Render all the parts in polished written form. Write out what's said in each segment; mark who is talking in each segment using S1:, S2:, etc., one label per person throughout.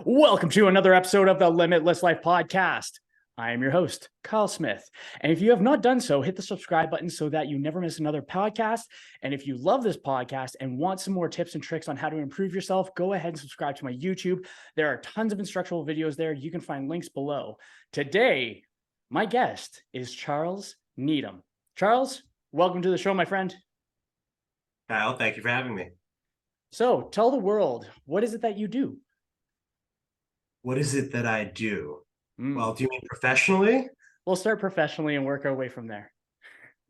S1: Welcome to another episode of the Limitless Life Podcast. I am your host, Kyle Smith. And if you have not done so, hit the subscribe button so that you never miss another podcast. And if you love this podcast and want some more tips and tricks on how to improve yourself, go ahead and subscribe to my YouTube. There are tons of instructional videos there. You can find links below. Today, my guest is Charles Needham. Charles, welcome to the show, my friend.
S2: Kyle, thank you for having me.
S1: So tell the world, what is it that you do?
S2: What is it that I do? Well, do you mean professionally?
S1: We'll start professionally and work our way from there.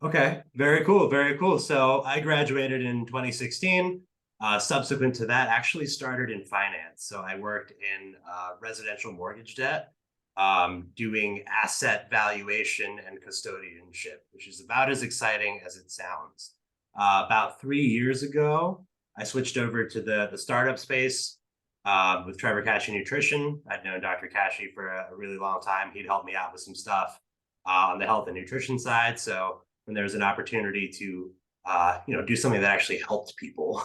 S2: Okay, very cool, very cool. So I graduated in 2016. Subsequent to that, actually started in finance. So I worked in residential mortgage debt, doing asset valuation and custodianship, which is about as exciting as it sounds. About 3 years ago, I switched over to the startup space. With Trevor Cashy Nutrition. I'd known Dr. Cashy for a really long time. He'd helped me out with some stuff on the health and nutrition side. So when there was an opportunity to, do something that actually helped people,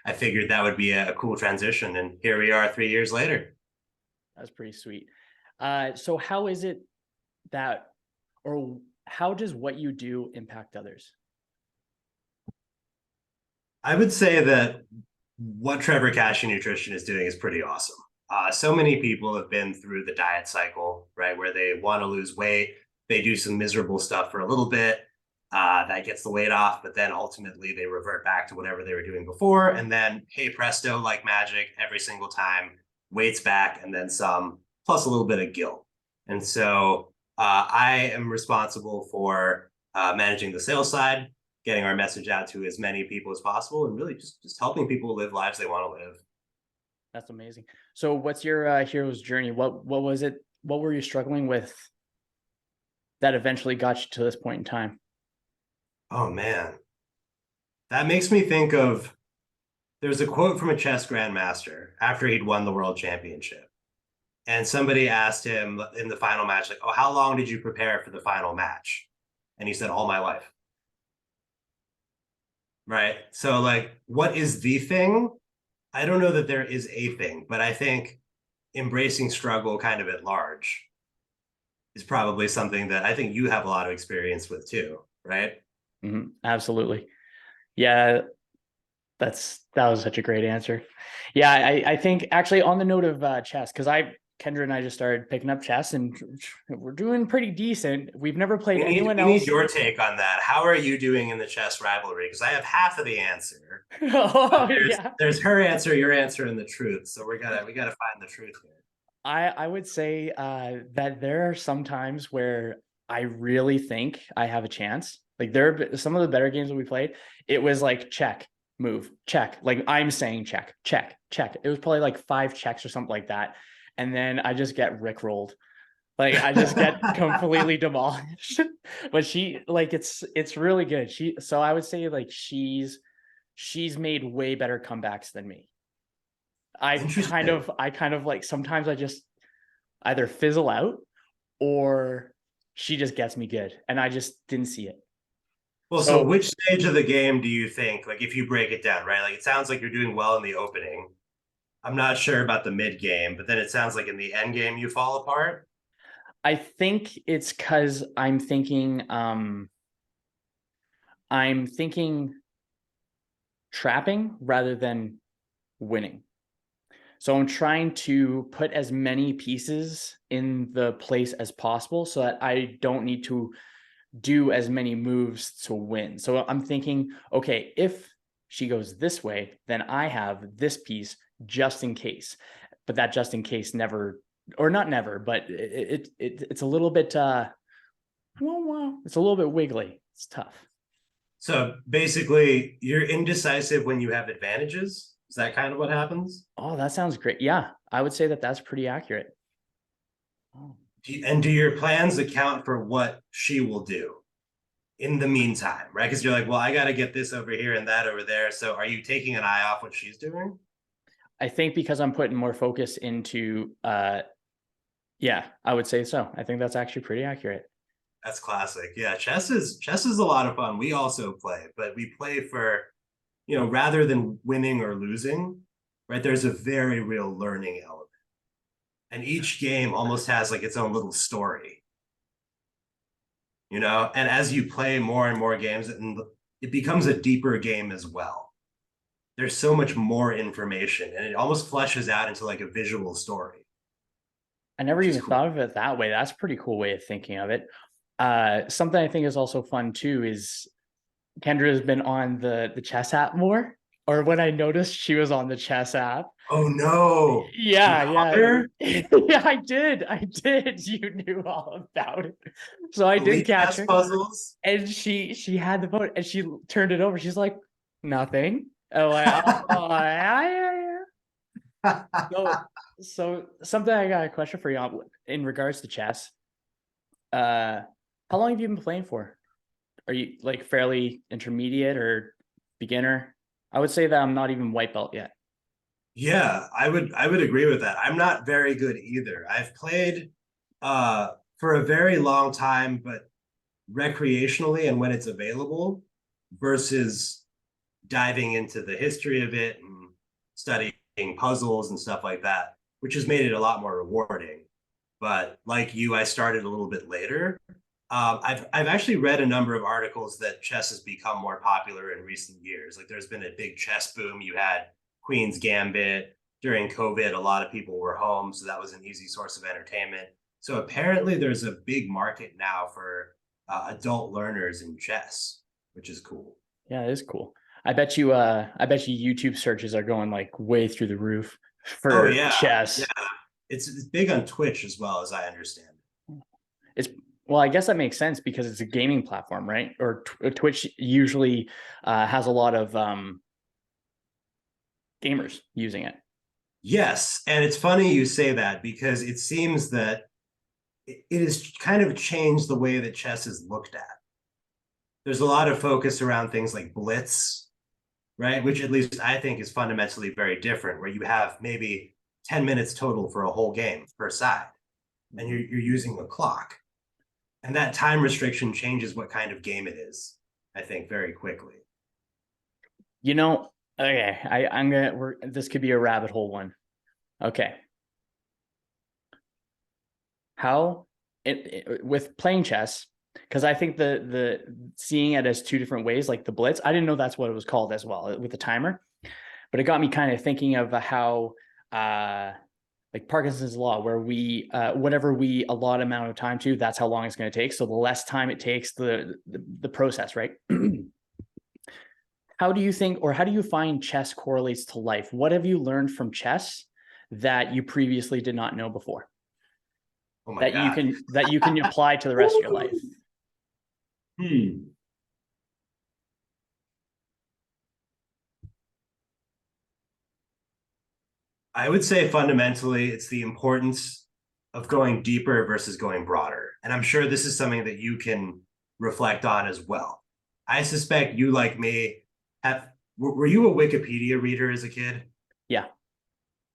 S2: I figured that would be a cool transition. And here we are 3 years later.
S1: That's pretty sweet. So how is it that, or how does what you do impact others?
S2: I would say that what Trevor Cashy Nutrition is doing is pretty awesome. So many people have been through the diet cycle, right? Where they want to lose weight, they do some miserable stuff for a little bit, that gets the weight off, but then ultimately they revert back to whatever they were doing before. And then, hey, presto, like magic, every single time, weight's back and then some, plus a little bit of guilt. And so I am responsible for managing the sales side, getting our message out to as many people as possible, and really just helping people live lives they want to live.
S1: That's amazing. So what's your hero's journey? What was it? What were you struggling with that eventually got you to this point in time?
S2: Oh man, that makes me think of, there's a quote from a chess grandmaster after he'd won the world championship. And somebody asked him in the final match, like, oh, how long did you prepare for the final match? And he said, all my life. Right. So like, what is the thing? I don't know that there is a thing, but I think embracing struggle kind of at large is probably something that I think you have a lot of experience with too, right?
S1: Mm-hmm. Absolutely. Yeah, that was such a great answer. Yeah, I think actually on the note of chess, because Kendra and I just started picking up chess and we're doing pretty decent. We've never played anyone else.
S2: We need your take on that. How are you doing in the chess rivalry? Because I have half of the answer. There's her answer, your answer, and the truth. So we gotta find the truth here.
S1: I would say that there are some times where I really think I have a chance. Like there are some of the better games that we played. It was like check, move, check. Like I'm saying check, check, check. It was probably like 5 checks or something like that. And then I just get rickrolled. Like I just get completely demolished. But she like it's really good. So I would say like she's made way better comebacks than me. I kind of like sometimes I just either fizzle out or she just gets me good and I just didn't see it.
S2: Well, so which stage of the game do you think, like if you break it down, right? Like it sounds like you're doing well in the opening. I'm not sure about the mid game, but then it sounds like in the end game you fall apart.
S1: I think it's because I'm thinking trapping rather than winning. So I'm trying to put as many pieces in the place as possible so that I don't need to do as many moves to win. So I'm thinking, okay, if she goes this way, then I have this piece just in case. But that just in case never, or not never, but it's a little bit it's a little bit wiggly. It's tough.
S2: So basically you're indecisive when you have advantages. Is that kind of what happens?
S1: Oh, that sounds great. Yeah, I would say that that's pretty accurate.
S2: Oh. And do your plans account for what she will do in the meantime, right? Because you're like, well, I got to get this over here and that over there. So are you taking an eye off what she's doing?
S1: I think because I'm putting more focus into, yeah, I would say so. I think that's actually pretty accurate.
S2: That's classic. Yeah, chess is a lot of fun. We also play, but we play for, rather than winning or losing, right? There's a very real learning element. and each game almost has like its own little story, you know? And as you play more and more games, it becomes a deeper game as well. There's so much more information and it almost fleshes out into like a visual story,
S1: I never
S2: which is
S1: even
S2: cool.
S1: thought of it that way. That's a pretty cool way of thinking of it. Something I think is also fun too is Kendra has been on the chess app more. Or when I noticed she was on the chess app.
S2: Oh no. You
S1: Yeah,
S2: caught
S1: yeah.
S2: her?
S1: Yeah, I did. I did. You knew all about it. So I did
S2: Elite
S1: catch
S2: chess
S1: her.
S2: puzzles?
S1: And she had the phone and she turned it over. She's like, nothing. I'm like, oh yeah, yeah, yeah. So something I got a question for you on in regards to chess. Uh how long have you been playing for? Are you like fairly intermediate or beginner? I would say that I'm not even white belt yet.
S2: Yeah, I would agree with that. I'm not very good either. I've played for a very long time, but recreationally and when it's available versus diving into the history of it and studying puzzles and stuff like that, which has made it a lot more rewarding. But like you, I started a little bit later. I've actually read a number of articles that chess has become more popular in recent years. Like there's been a big chess boom. You had Queen's Gambit during COVID. A lot of people were home, so that was an easy source of entertainment. So apparently, there's a big market now for adult learners in chess, which is cool.
S1: Yeah, it is cool. I bet you YouTube searches are going like way through the roof
S2: Oh
S1: for
S2: yeah, yeah.
S1: chess.
S2: It's big on Twitch as well as I understand.
S1: It's well, I guess that makes sense because it's a gaming platform, right? Or Twitch usually has a lot of gamers using it.
S2: Yes, and it's funny you say that because it seems that it has kind of changed the way that chess is looked at. There's a lot of focus around things like blitz, right? Which at least I think is fundamentally very different, where you have maybe 10 minutes total for a whole game per side, and you're using a clock. And that time restriction changes what kind of game it is, I think, very quickly.
S1: You know, okay, I'm gonna this could be a rabbit hole one. Okay. How with playing chess, because I think the seeing it as two different ways, like the blitz, I didn't know that's what it was called as well with the timer, but it got me kind of thinking of how uh like Parkinson's law, where we whatever we allot amount of time to, that's how long it's going to take. So the less time it takes, the process, right? How do you think, or how do you find chess correlates to life? What have you learned from chess that you previously did not know before
S2: Oh my God.
S1: that you can apply to the rest of your life?
S2: Hmm. I would say fundamentally, it's the importance of going deeper versus going broader. And I'm sure this is something that you can reflect on as well. I suspect you, like me, have were you a Wikipedia reader as a kid?
S1: Yeah,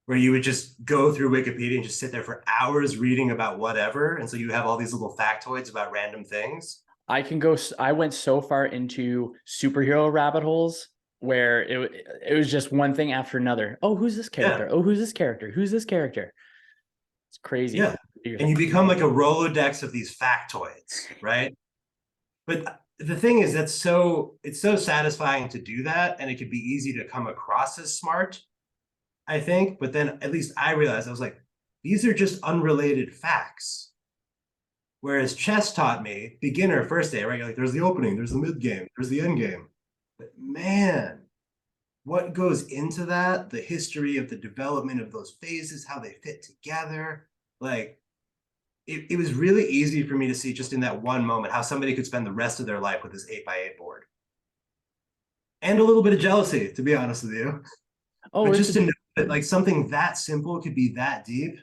S2: Where you would just go through Wikipedia and just sit there for hours reading about whatever. And so you have all these little factoids about random things.
S1: I can go. I went so far into superhero rabbit holes where it was just one thing after another. Oh, who's this
S2: Yeah.
S1: character? Oh, who's this character? Who's this character? It's crazy.
S2: Yeah. And you become like a Rolodex of these factoids, right? But the thing is, it's so satisfying to do that. And it could be easy to come across as smart, I think. But then at least I realized I was like, these are just unrelated facts. Whereas chess taught me, beginner first day, right? You're like, there's the opening, there's the mid game, there's the end game. But man, what goes into that, the history of the development of those phases, how they fit together. Like it was really easy for me to see just in that one moment how somebody could spend the rest of their life with this 8x8 board. And a little bit of jealousy, to be honest with you.
S1: Oh,
S2: But
S1: it's
S2: just
S1: a
S2: to know that like something that simple could be that deep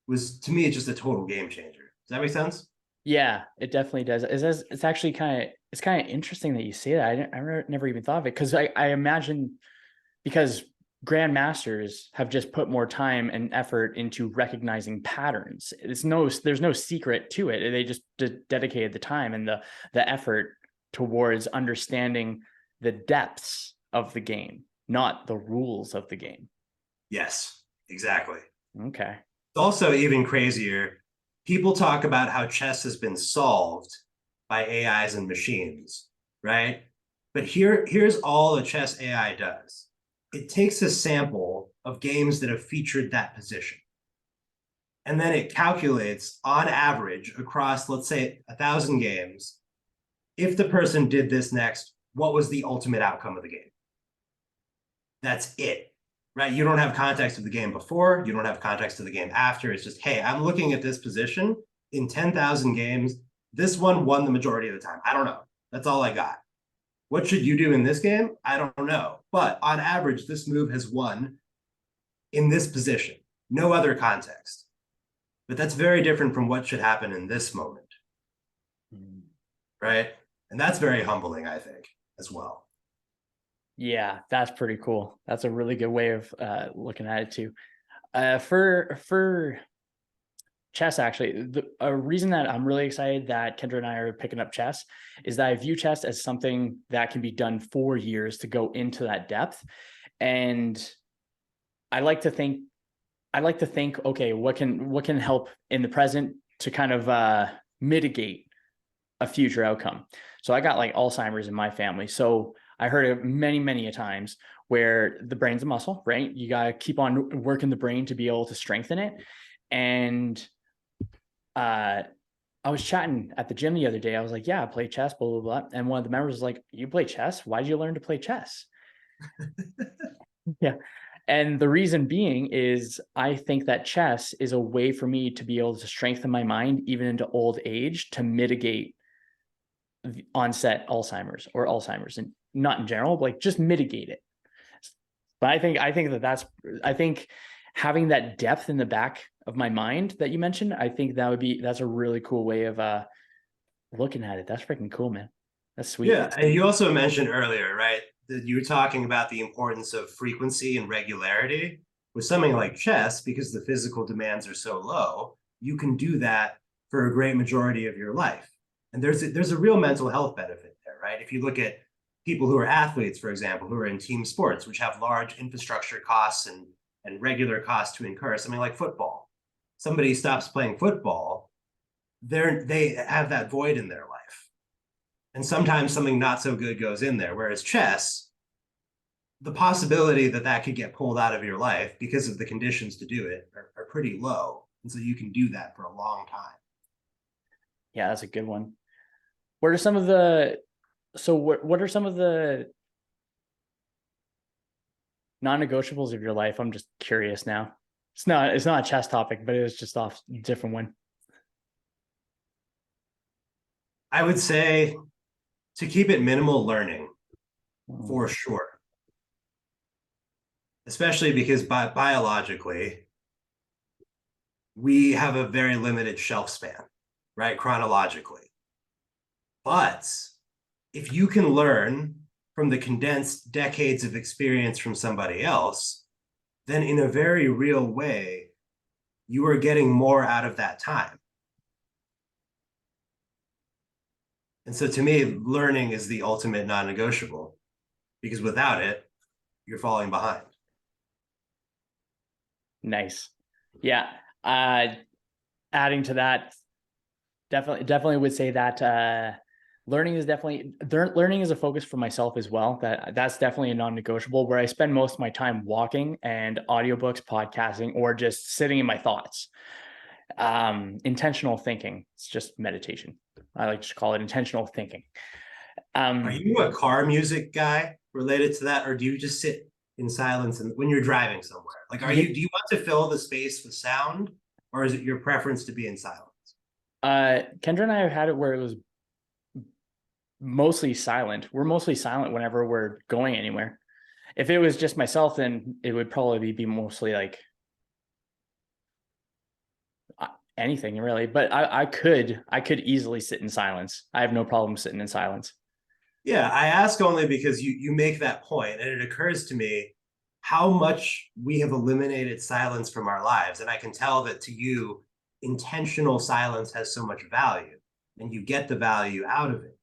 S2: was to me just a total game changer. Does that make sense?
S1: Yeah, it definitely does. It's actually it's kind of interesting that you say that. Never even thought of it because I imagine because grandmasters have just put more time and effort into recognizing patterns. There's no secret to it. They just dedicated the time and the effort towards understanding the depths of the game, not the rules of the game.
S2: Yes, exactly.
S1: Okay.
S2: also even crazier. People talk about how chess has been solved by AIs and machines, right? But here's all a chess AI does. It takes a sample of games that have featured that position. And then it calculates on average across, let's say, 1,000 games, if the person did this next, what was the ultimate outcome of the game? That's it, right? You don't have context of the game before. You don't have context of the game after. It's just, hey, I'm looking at this position in 10,000 games. This one won the majority of the time. I don't know. That's all I got. What should you do in this game? I don't know. But on average, this move has won in this position. No other context. But that's very different from what should happen in this moment, right? And that's very humbling, I think, as well.
S1: Yeah, that's pretty cool. That's a really good way of looking at it too. For chess, actually, a reason that I'm really excited that Kendra and I are picking up chess is that I view chess as something that can be done for years to go into that depth. And I like to think, okay, what can help in the present to kind of mitigate a future outcome. So I got like Alzheimer's in my family. So I heard it many a times where the brain's a muscle, right? You got to keep on working the brain to be able to strengthen it. And I was chatting at the gym the other day. I was like, yeah, I play chess, blah, blah, blah. And one of the members was like, you play chess? Why did you learn to play chess? Yeah. And the reason being is I think that chess is a way for me to be able to strengthen my mind even into old age to mitigate onset Alzheimer's, and not in general, but like just mitigate it. But I think having that depth in the back of my mind that you mentioned, I think that's a really cool way of looking at it. That's freaking cool, man. That's sweet.
S2: Yeah, and you also mentioned earlier, right, that you were talking about the importance of frequency and regularity. With something like chess, because the physical demands are so low, you can do that for a great majority of your life. And there's a real mental health benefit there, right? If you look at people who are athletes, for example, who are in team sports, which have large infrastructure costs and regular costs to incur, something like football. Somebody stops playing football, they have that void in their life. And sometimes something not so good goes in there. Whereas chess, the possibility that that could get pulled out of your life because of the conditions to do it are pretty low. And so you can do that for a long time.
S1: Yeah, that's a good one. What are some of the what are some of the non-negotiables of your life? I'm just curious now. It's not a chess topic, but it was just off a different one.
S2: I would say to keep it minimal learning for
S1: Mm.
S2: sure. Especially because biologically, we have a very limited shelf span, right? Chronologically. But if you can learn from the condensed decades of experience from somebody else, then in a very real way, you are getting more out of that time. And so to me, learning is the ultimate non-negotiable because without it, you're falling behind.
S1: Nice. Yeah. Adding to that, definitely would say that learning is a focus for myself as well. That's definitely a non-negotiable where I spend most of my time walking and audiobooks, podcasting, or just sitting in my thoughts. Intentional thinking. It's just meditation. I like to call it intentional thinking.
S2: Are you a car music guy related to that, or do you just sit in silence and when you're driving somewhere? Like, do you want to fill the space with sound, or is it your preference to be in silence?
S1: Kendra and I have had it where it was mostly silent. We're mostly silent whenever we're going anywhere. If it was just myself, then it would probably be mostly like anything really. But I could easily sit in silence. I have no problem sitting in silence.
S2: Yeah, I ask only because you make that point, and it occurs to me how much we have eliminated silence from our lives. And I can tell that to you, intentional silence has so much value, and you get the value out of it.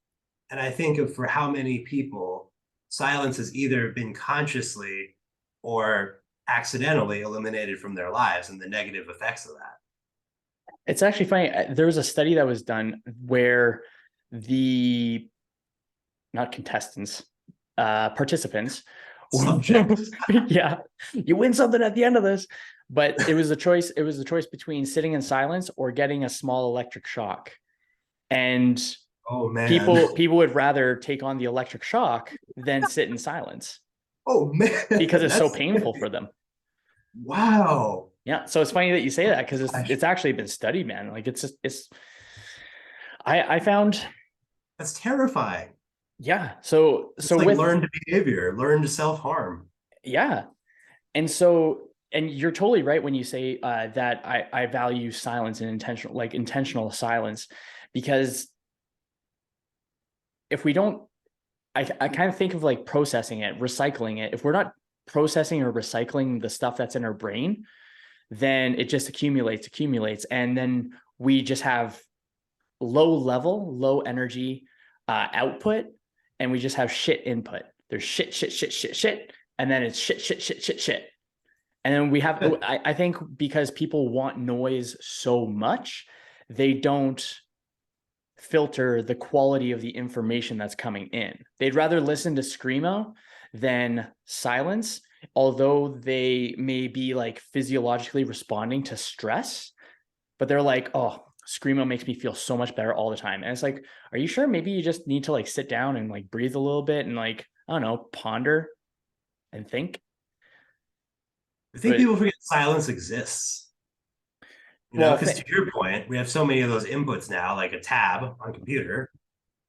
S2: And I think of for how many people silence has either been consciously or accidentally eliminated from their lives and the negative effects of that.
S1: It's actually funny. There was a study that was done where the not contestants, participants.
S2: Subjects.
S1: Yeah, you win something at the end of this. But it was a choice. It was a choice between sitting in silence or getting a small electric shock. And
S2: Oh man.
S1: people would rather take on the electric shock than sit in silence
S2: Oh man.
S1: because it's so
S2: That's
S1: painful for them.
S2: wow.
S1: Yeah. So it's funny that you say that because
S2: Gosh,
S1: it's actually been studied, man. Like it's just, it's I found,
S2: that's terrifying.
S1: yeah. So
S2: It's
S1: so
S2: like
S1: with
S2: learned behavior, learned self-harm.
S1: yeah. And so, and you're totally right when you say that I value silence and intentional silence, because if we don't, I kind of think of like processing it, recycling it. If we're not processing or recycling the stuff that's in our brain, then it just accumulates. And then we just have low energy output, and we just have shit input. There's shit. And then it's shit. And then we have, I think because people want noise so much, they don't filter the quality of the information that's coming in. They'd rather listen to Screamo than silence, although they may be like physiologically responding to stress, but they're like, oh, Screamo makes me feel so much better all the time. And it's like, are you sure? Maybe you just need to like sit down and like breathe a little bit and like, I don't know, ponder and think.
S2: I think
S1: But
S2: people forget silence exists. You know,
S1: well,
S2: because to your point, we have so many of those inputs now, like a tab on a computer,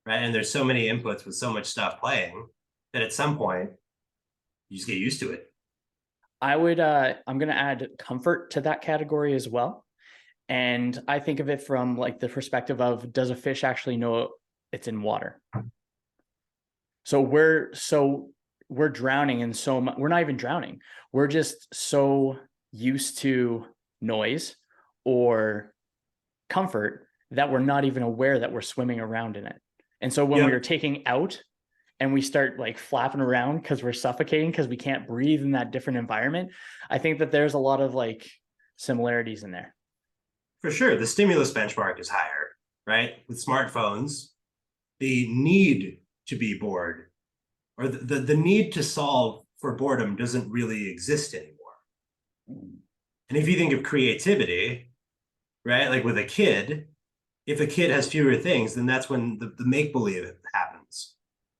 S2: right? And there's so many inputs with so much stuff playing that at some point you just get used to it.
S1: I'm gonna add comfort to that category as well. And I think of it from like the perspective of, does a fish actually know it's in water? So we're drowning in so much. We're not even drowning. We're just so used to noise or comfort that we're not even aware that we're swimming around in it. And so when we are
S2: Yep,
S1: taking out and we start like flapping around because we're suffocating because we can't breathe in that different environment, I think that there's a lot of like similarities in there.
S2: for sure. The stimulus benchmark is higher, right? With smartphones, the need to be bored or the need to solve for boredom doesn't really exist anymore. And if you think of creativity, right, like with a kid, if a kid has fewer things, then that's when the make believe happens.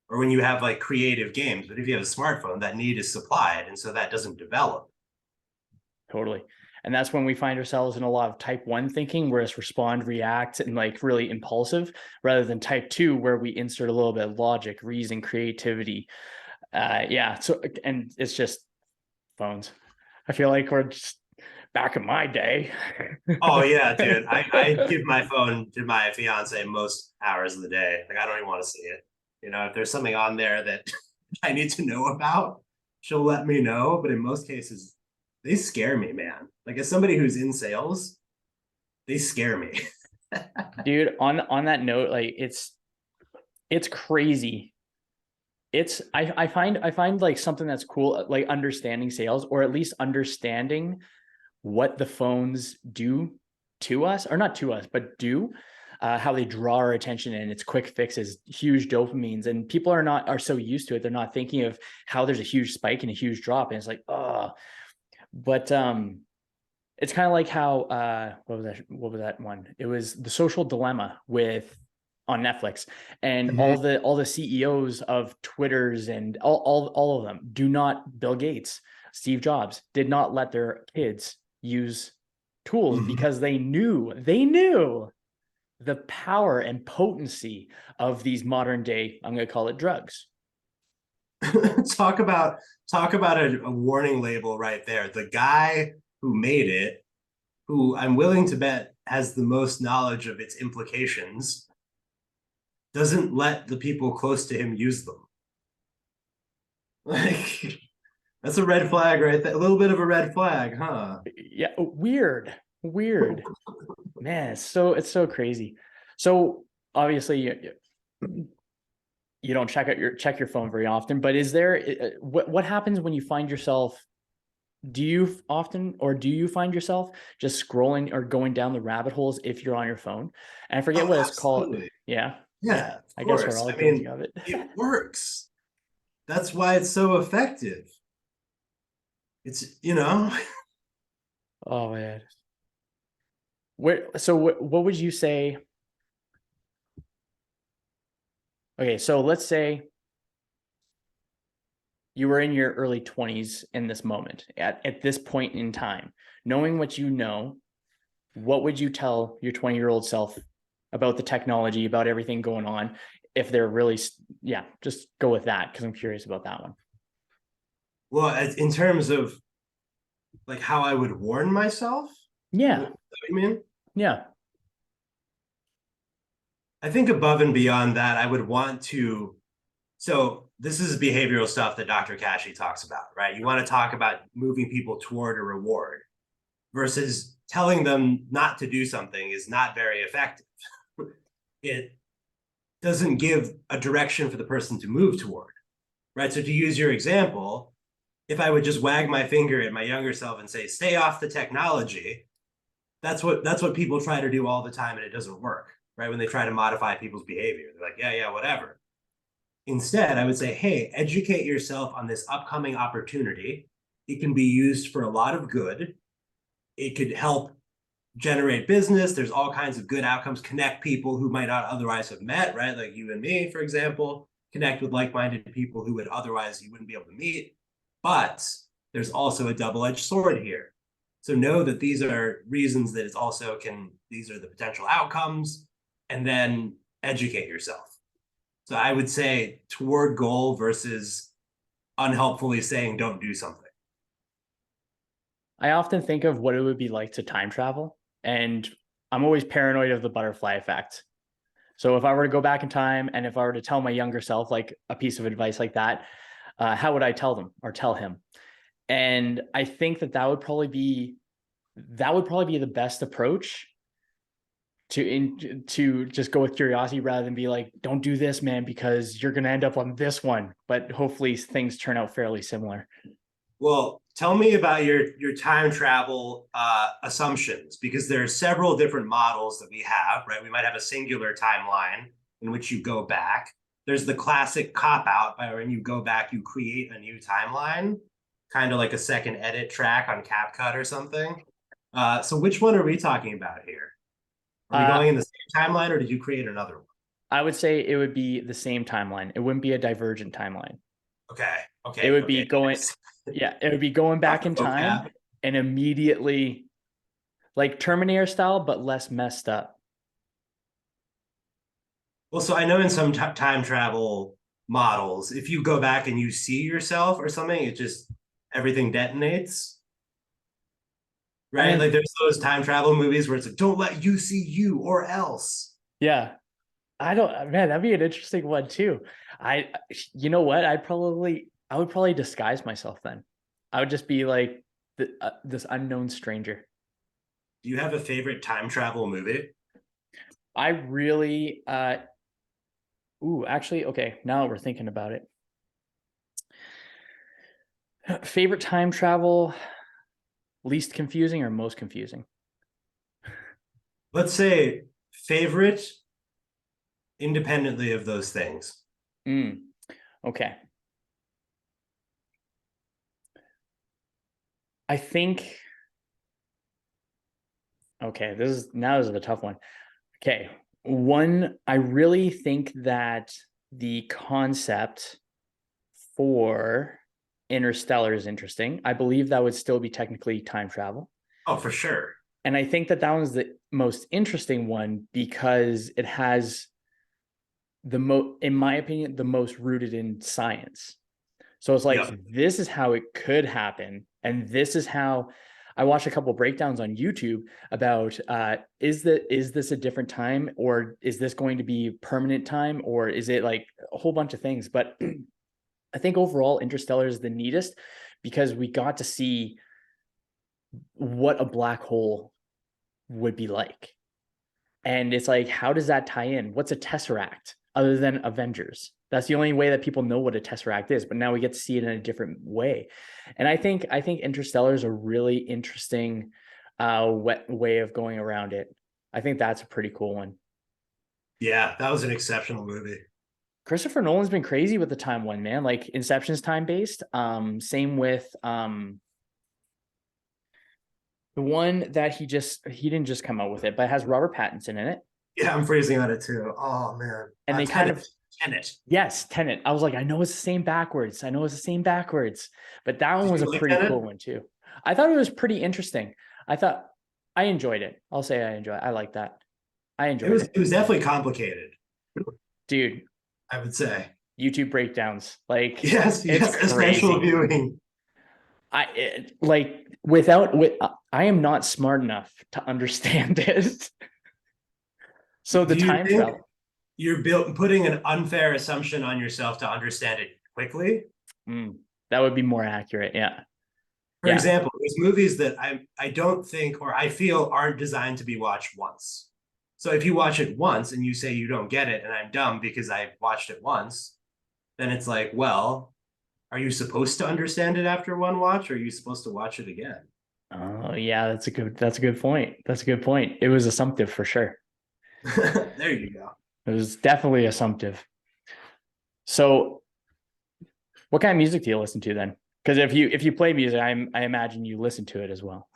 S2: Or when you have like creative games. But if you have a smartphone, that need is supplied. And so that doesn't develop.
S1: Totally. And that's when we find ourselves in a lot of type 1 thinking, where it's respond, react, and like really impulsive, rather than type 2, where we insert a little bit of logic, reason, creativity. Yeah. So, and it's just phones. I feel like we're just back in my day.
S2: Oh yeah, dude. I give my phone to my fiance most hours of the day. Like I don't even want to see it. You know, if there's something on there that I need to know about, she'll let me know. But in most cases, they scare me, man. Like as somebody who's in sales, they scare me.
S1: Dude, on that note, like it's crazy. I find like something that's cool, like understanding sales, or at least understanding what the phones do to us, or not to us, but do, how they draw our attention, and it's quick fixes, huge dopamines, and people are so used to it, they're not thinking of how there's a huge spike and a huge drop, and it's like, oh, but it's kind of like how what was that one? It was The Social Dilemma with on Netflix, and
S2: Mhm.
S1: all the CEOs of Twitters and all of them do not, Bill Gates, Steve Jobs, did not let their kids use tools
S2: Mhm.
S1: because they knew the power and potency of these modern day, I'm going to call it, drugs.
S2: talk about talk about a warning label right there. The guy who made it, who I'm willing to bet has the most knowledge of its implications, doesn't let the people close to him use them. Like that's a red flag right there. A little bit of a red flag, huh?
S1: Yeah, weird, man. It's so crazy. So obviously you don't check your phone very often, but is there what happens when you find yourself do you often, or do you find yourself just scrolling or going down the rabbit holes if you're on your phone? And I forget
S2: Oh,
S1: what it's called.
S2: absolutely.
S1: Yeah. Yeah.
S2: Yeah, of
S1: I guess we're
S2: course.
S1: all
S2: I
S1: guilty
S2: mean,
S1: of it.
S2: it works. That's why it's so effective. It's,
S1: Oh man. So what would you say? Okay, so let's say you were in your early 20s in this moment, at this point in time, knowing what you know, what would you tell your 20-year-old self about the technology, about everything going on, if they're really, yeah, just go with that because I'm curious about that one.
S2: well, in terms of like how I would warn myself.
S1: Yeah,
S2: What you mean?
S1: yeah.
S2: I think above and beyond that, I would want to. So this is behavioral stuff that Dr. Kashi talks about, right? You want to talk about moving people toward a reward versus telling them not to do something is not very effective. It doesn't give a direction for the person to move toward, right? So to use your example, if I would just wag my finger at my younger self and say, stay off the technology, that's what people try to do all the time, and it doesn't work, right? When they try to modify people's behavior, they're like, yeah, whatever. Instead, I would say, hey, educate yourself on this upcoming opportunity. It can be used for a lot of good. It could help generate business. There's all kinds of good outcomes, connect people who might not otherwise have met, right? Like you and me, for example, connect with like-minded people who would otherwise you wouldn't be able to meet. But there's also a double-edged sword here. So know that these are reasons that it's also these are the potential outcomes, and then educate yourself. So I would say toward goal versus unhelpfully saying don't do something.
S1: I often think of what it would be like to time travel, and I'm always paranoid of the butterfly effect. So if I were to go back in time and if I were to tell my younger self like a piece of advice like that, how would I tell them or tell him? And I think that would probably be the best approach to just go with curiosity rather than be like, don't do this, man, because you're gonna end up on this one. But hopefully things turn out fairly similar.
S2: Well, tell me about your time travel assumptions, because there are several different models that we have, right? We might have a singular timeline in which you go back. There's the classic cop out by when you go back, you create a new timeline, kind of like a second edit track on CapCut or something. So which one are we talking about here? Are we
S1: Uh,
S2: going in the same timeline, or did you create another one?
S1: I would say it would be the same timeline. It wouldn't be a divergent timeline.
S2: Okay,
S1: It would be
S2: okay.
S1: going, yeah, it would be going
S2: Got
S1: back
S2: the
S1: in time
S2: vocab.
S1: and immediately like Terminator style, but less messed up.
S2: Well, so I know in some time travel models, if you go back and you see yourself or something, it just everything detonates,
S1: I
S2: right? Like
S1: mean,
S2: there's those time travel movies where it's like, don't let you see you or else.
S1: yeah, I don't, man, that'd be an interesting one too. You know what? I would probably disguise myself then. I would just be like this unknown stranger.
S2: Do you have a favorite time travel movie?
S1: I really, actually, okay, now we're thinking about it. Favorite time travel, least confusing or most confusing?
S2: Let's say favorite independently of those things.
S1: Okay. I think, okay, this is a tough one. Okay. One, I really think that the concept for Interstellar is interesting. I believe that would still be technically time travel.
S2: Oh, for sure.
S1: And I think that one's the most interesting one because it has in my opinion, the most rooted in science. So it's like,
S2: Yep.
S1: this is how it could happen. And this is how I watched a couple of breakdowns on YouTube about is this a different time, or is this going to be permanent time, or is it like a whole bunch of things? But I think overall Interstellar is the neatest because we got to see what a black hole would be like. And it's like, how does that tie in? What's a tesseract other than Avengers? That's the only way that people know what a tesseract is, but now we get to see it in a different way. And I think Interstellar is a really interesting way of going around it. I think that's a pretty cool one.
S2: Yeah, that was an exceptional movie.
S1: Christopher Nolan's been crazy with the time one, man. Like Inception's time based. Same with the one that he didn't just come out with it, but it has Robert Pattinson in it.
S2: Yeah, I'm freezing on it too. Oh man.
S1: And they kind
S2: Tenet.
S1: of
S2: Tenet.
S1: yes, Tenet. I was like, I know it's the same backwards. I know it's the same backwards. But that one
S2: Did
S1: was a
S2: you like
S1: pretty
S2: Tenet?
S1: cool one too. I thought it was pretty interesting. I thought I enjoyed it. I'll say I enjoyed it. I like that. I enjoyed it.
S2: It was definitely complicated,
S1: Dude,
S2: I would say.
S1: YouTube breakdowns. Like
S2: Yes,
S1: it's
S2: yes, essential
S1: crazy.
S2: viewing.
S1: Like I am not smart enough to understand it. So the
S2: Do you
S1: time
S2: think
S1: travel.
S2: you're putting an unfair assumption on yourself to understand it quickly?
S1: That would be more accurate. Yeah.
S2: For
S1: Yeah.
S2: example, there's movies that I don't think or I feel aren't designed to be watched once. So if you watch it once and you say you don't get it and I'm dumb because I watched it once, then it's like, well, are you supposed to understand it after one watch or are you supposed to watch it again?
S1: Oh yeah, that's a good point. That's a good point. It was assumptive for sure.
S2: There you go.
S1: It was definitely assumptive. So what kind of music do you listen to then? Because if you play music, I imagine you listen to it as well.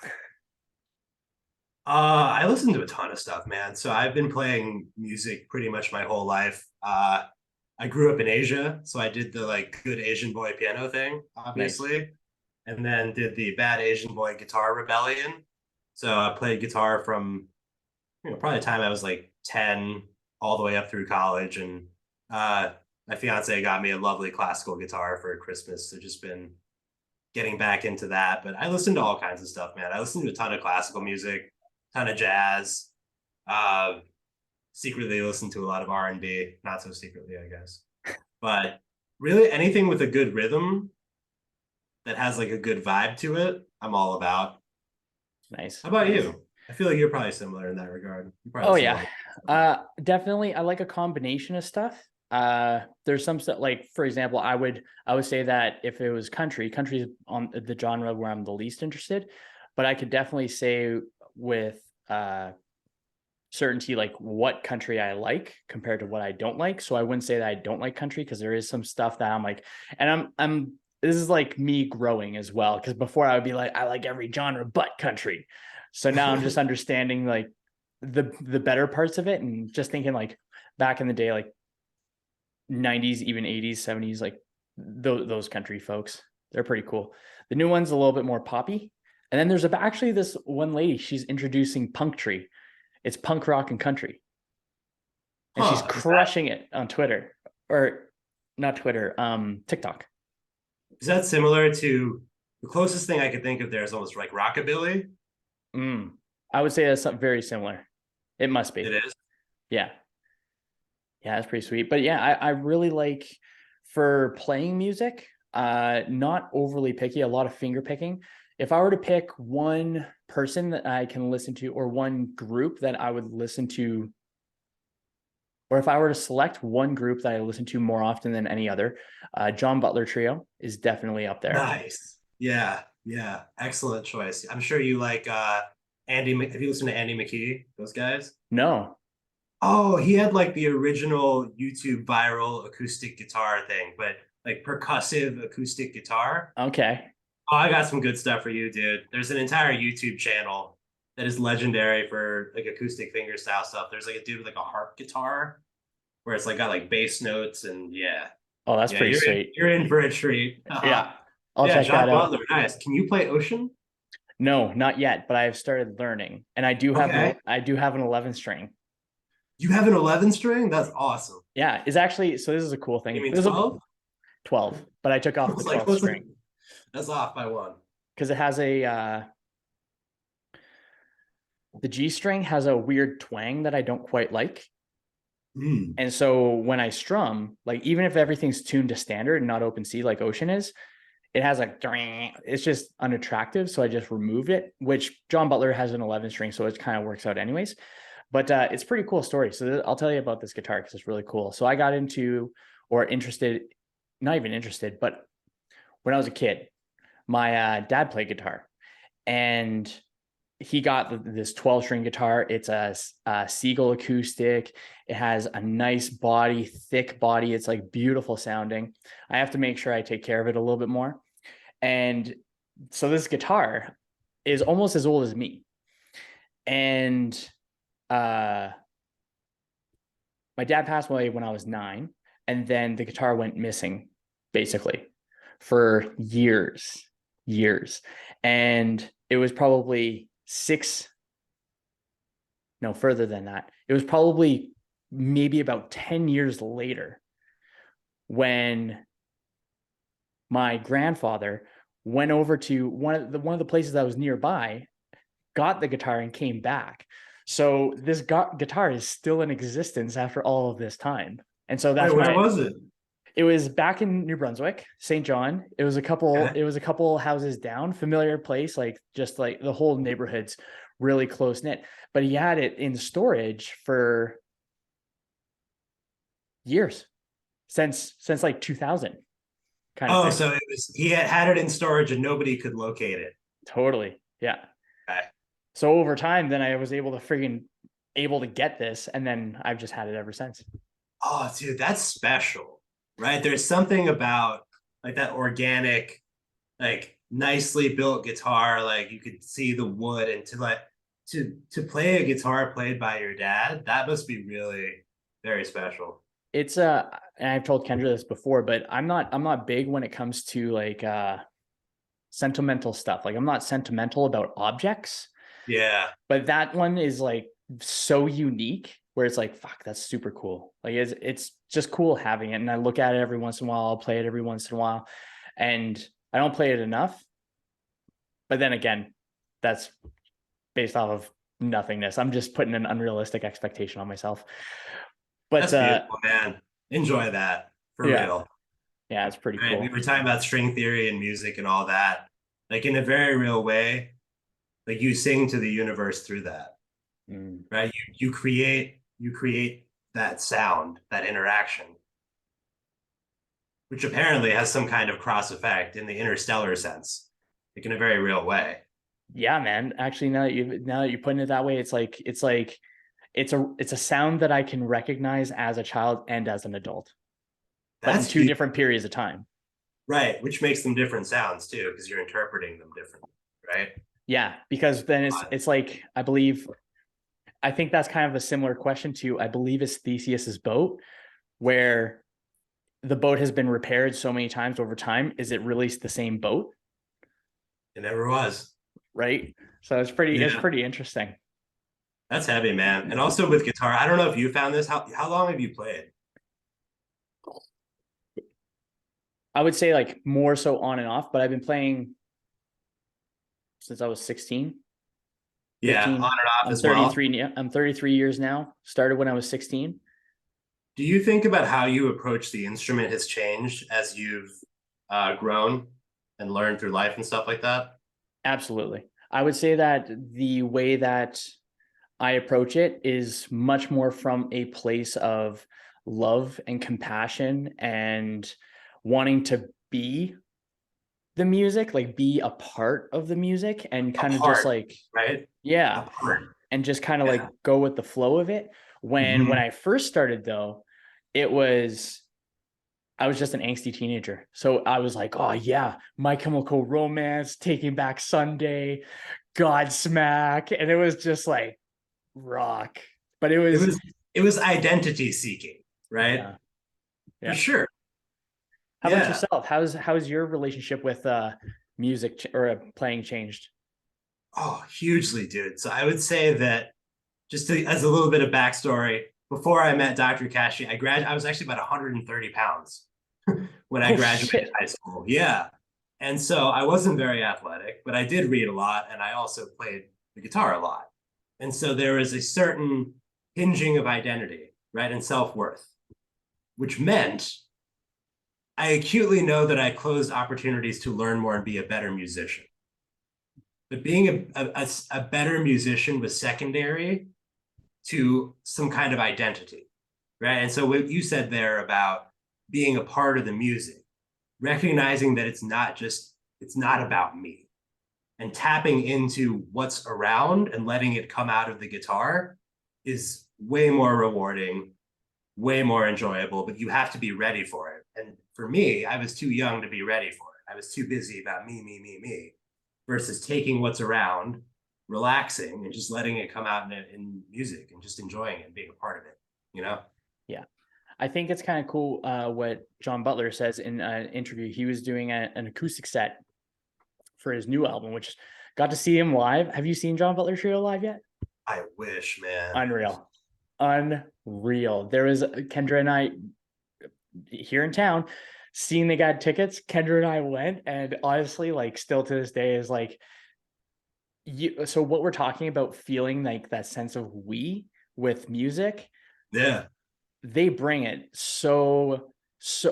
S2: I listen to a ton of stuff, man. So I've been playing music pretty much my whole life. I grew up in Asia, so I did the like good Asian boy piano thing,
S1: Nice.
S2: obviously, and then did the bad Asian boy guitar rebellion. So I played guitar from probably the time I was like 10 all the way up through college, and uh, my fiance got me a lovely classical guitar for Christmas. So just been getting back into that. But I listen to all kinds of stuff, man. I listen to a ton of classical music, ton of jazz. Uh, Secretly listen to a lot of R&B, not so secretly, I guess. But really, anything with a good rhythm that has like a good vibe to it, I'm all about.
S1: Nice.
S2: How about
S1: Nice.
S2: you? I feel like you're probably similar in that regard. You probably
S1: Oh
S2: listen to a
S1: yeah.
S2: lot of
S1: Definitely I like a combination of stuff. There's some stuff like for example, I would say that if it was country is on the genre where I'm the least interested, but I could definitely say with certainty like what country I like compared to what I don't like. So I wouldn't say that I don't like country because there is some stuff that I'm like, and I'm this is like me growing as well. Because before I would be like, I like every genre but country. So now I'm just understanding like the better parts of it and just thinking like back in the day, like 90s, even 80s, 70s, like those country folks. They're pretty cool. The new one's a little bit more poppy. And then there's actually this one lady, she's introducing punk tree. It's punk rock and country. And she's
S2: Huh.
S1: crushing it on Twitter or not Twitter, TikTok.
S2: Is that similar to the closest thing I could think of there is almost like rockabilly?
S1: I would say that's something very similar. It must be.
S2: It is.
S1: Yeah. Yeah, that's pretty sweet. But yeah, I really like for playing music, not overly picky, a lot of finger picking. If I were to pick one person that I can listen to or one group that I would listen to, or if I were to select one group that I listen to more often than any other, John Butler Trio is definitely up there.
S2: Nice. Yeah. Yeah. Excellent choice. I'm sure you like Andy. Have you listened to Andy McKee? Those guys?
S1: No.
S2: Oh, he had like the original YouTube viral acoustic guitar thing, but like percussive acoustic guitar.
S1: Okay.
S2: Oh, I got some good stuff for you, dude. There's an entire YouTube channel that is legendary for like acoustic fingerstyle stuff. There's like a dude with like a harp guitar where it's like got like bass notes and yeah.
S1: Oh, that's
S2: Yeah,
S1: pretty sweet.
S2: you're in for a treat.
S1: Yeah. I'll
S2: Yeah,
S1: check
S2: John
S1: that out.
S2: Butler, nice. Can you play Ocean?
S1: No, not yet, but I've started learning. And
S2: Okay.
S1: I do have an 11 string.
S2: You have an 11 string? That's awesome.
S1: Yeah, it's actually so this is a cool
S2: You
S1: thing.
S2: mean
S1: This is a
S2: 12?
S1: 12, but I took
S2: I
S1: off the
S2: was like,
S1: 12th string
S2: that's off by one.
S1: because it has a the G string has a weird twang that I don't quite like.
S2: Mm.
S1: And so when I strum, like even if everything's tuned to standard and not open C like Ocean is, it has a it's just unattractive. So I just removed it, which John Butler has an 11 string, so it kind of works out anyways. But it's a pretty cool story. So I'll tell you about this guitar because it's really cool. So I got into or interested, not even interested, but when I was a kid, my dad played guitar, and he got this 12-string guitar. It's a Seagull acoustic. It has a nice body, thick body. It's like beautiful sounding. I have to make sure I take care of it a little bit more. And so this guitar is almost as old as me. And my dad passed away when I was 9, and then the guitar went missing basically for years. And it was probably no, further than that. It was probably maybe about 10 years later when my grandfather went over to one of the places that was nearby, got the guitar, and came back. So this guitar is still in existence after all of this time. And so
S2: Wait,
S1: that's
S2: where
S1: why
S2: was it?
S1: it was back in New Brunswick, St. John. It was a couple,
S2: Okay.
S1: it was a couple houses down, familiar place, like just like the whole neighborhood's really close knit. But he had it in storage for years, since like 2000 kind of
S2: Oh,
S1: thing.
S2: so it was he had it in storage and nobody could locate it.
S1: Totally. Yeah.
S2: Okay.
S1: So over time, then I was able to get this, and then I've just had it ever since.
S2: Oh, dude, that's special, right? There's something about like that organic, like nicely built guitar, like you could see the wood, and to play a guitar played by your dad, that must be really very special.
S1: It's and I've told Kendra this before, but I'm not big when it comes to like sentimental stuff. Like I'm not sentimental about objects,
S2: Yeah,
S1: but that one is like so unique where it's like, fuck, that's super cool. Like it's just cool having it. And I look at it every once in a while. I'll play it every once in a while. And I don't play it enough. But then again, that's based off of nothingness. I'm just putting an unrealistic expectation on myself. But
S2: that's beautiful, man. Enjoy that for
S1: yeah,
S2: real.
S1: yeah, it's pretty
S2: Right? We
S1: cool.
S2: were talking about string theory and music and all that. Like in a very real way, like you sing to the universe through that,
S1: Mm.
S2: right? You create that sound, that interaction, which apparently has some kind of cross effect in the interstellar sense, like in a very real way.
S1: Yeah, man. Actually, now that you're putting it that way, it's a sound that I can recognize as a child and as an adult, but in
S2: That's
S1: two
S2: beautiful,
S1: different periods of time.
S2: right? Which makes them different sounds too, because you're interpreting them differently, right?
S1: Yeah, because then it's like I think that's kind of a similar question to, I believe, it's Theseus's boat, where the boat has been repaired so many times over time. Is it really the same boat?
S2: It never was.
S1: Right. So it's
S2: Yeah,
S1: pretty interesting.
S2: that's heavy, man. And also with guitar, I don't know if you found this. How long have you played?
S1: I would say like more so on and off, but I've been playing since I was 16,
S2: Yeah, on
S1: 15.
S2: and off
S1: I'm
S2: as well.
S1: 33. I'm 33 years now. Started when I was 16.
S2: Do you think about how you approach the instrument has changed as you've grown and learned through life and stuff like that?
S1: Absolutely. I would say that the way that I approach it is much more from a place of love and compassion and wanting to be the music, like be a part of the music, and kind of just
S2: Apart,
S1: like,
S2: right?
S1: yeah,
S2: Apart.
S1: and just kind of like
S2: Yeah.
S1: go with the flow of it. When
S2: Hmm.
S1: I first started though, it was I was just an angsty teenager. So I was like, oh yeah, My Chemical Romance, Taking Back Sunday, Godsmack. And it was just like rock. But it
S2: It
S1: was,
S2: was it was identity seeking, right?
S1: yeah,
S2: For
S1: yeah.
S2: sure.
S1: How about
S2: Yeah.
S1: yourself? How's your relationship with music or playing changed?
S2: Oh, hugely, dude. So I would say that as a little bit of backstory, before I met Dr. Kashi, I was actually about 130 pounds when I
S1: Oh
S2: graduated
S1: shit.
S2: high school. Yeah. And so I wasn't very athletic, but I did read a lot and I also played the guitar a lot. And so there was a certain hinging of identity, right? And self-worth, which meant I acutely know that I closed opportunities to learn more and be a better musician. But being a better musician was secondary to some kind of identity, right? And so what you said there about being a part of the music, recognizing that it's not about me, and tapping into what's around and letting it come out of the guitar is way more rewarding, way more enjoyable, but you have to be ready for it. And for me, I was too young to be ready for it. I was too busy about me, versus taking what's around, relaxing, and just letting it come out in music and just enjoying it and being a part of it, you know?
S1: Yeah. I think it's kind of cool what John Butler says in an interview. He was doing an acoustic set for his new album, which got to see him live. Have you seen John Butler Trio live yet?
S2: I wish, man.
S1: Unreal. Unreal. There was Kendra and I here in town seeing they got tickets. Kendra and I went, and honestly, like still to this day is like so what we're talking about, feeling like that sense of we with music,
S2: Yeah.
S1: they bring it so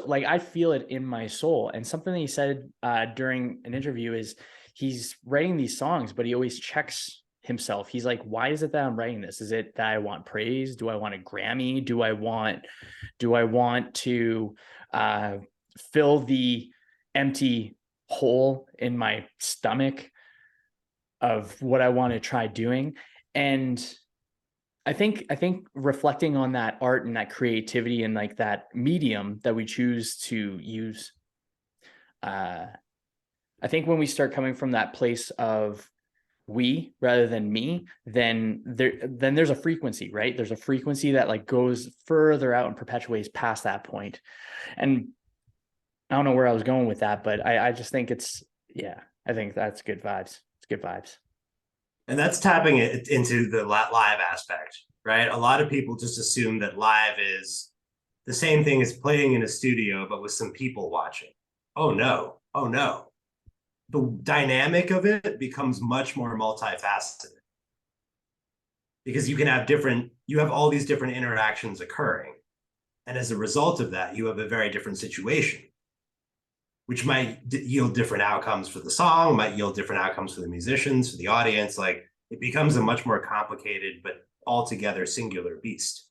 S1: like I feel it in my soul. And something that he said during an interview is he's writing these songs, but he always checks himself. He's like, why is it that I'm writing this? Is it that I want praise? Do I want a Grammy? Do I want to fill the empty hole in my stomach of what I want to try doing? And I think reflecting on that art and that creativity and like that medium that we choose to use, I think when we start coming from that place of we rather than me, then there's a frequency, right? There's a frequency that like goes further out and perpetuates past that point. And I don't know where I was going with that, but I just think I think that's good vibes. It's good vibes.
S2: And that's tapping it into the live aspect, right? A lot of people just assume that live is the same thing as playing in a studio, but with some people watching. Oh no. Oh no. The dynamic of it becomes much more multifaceted because you have all these different interactions occurring. And as a result of that, you have a very different situation, which might yield different outcomes for the song, might yield different outcomes for the musicians, for the audience. Like it becomes a much more complicated, but altogether singular beast.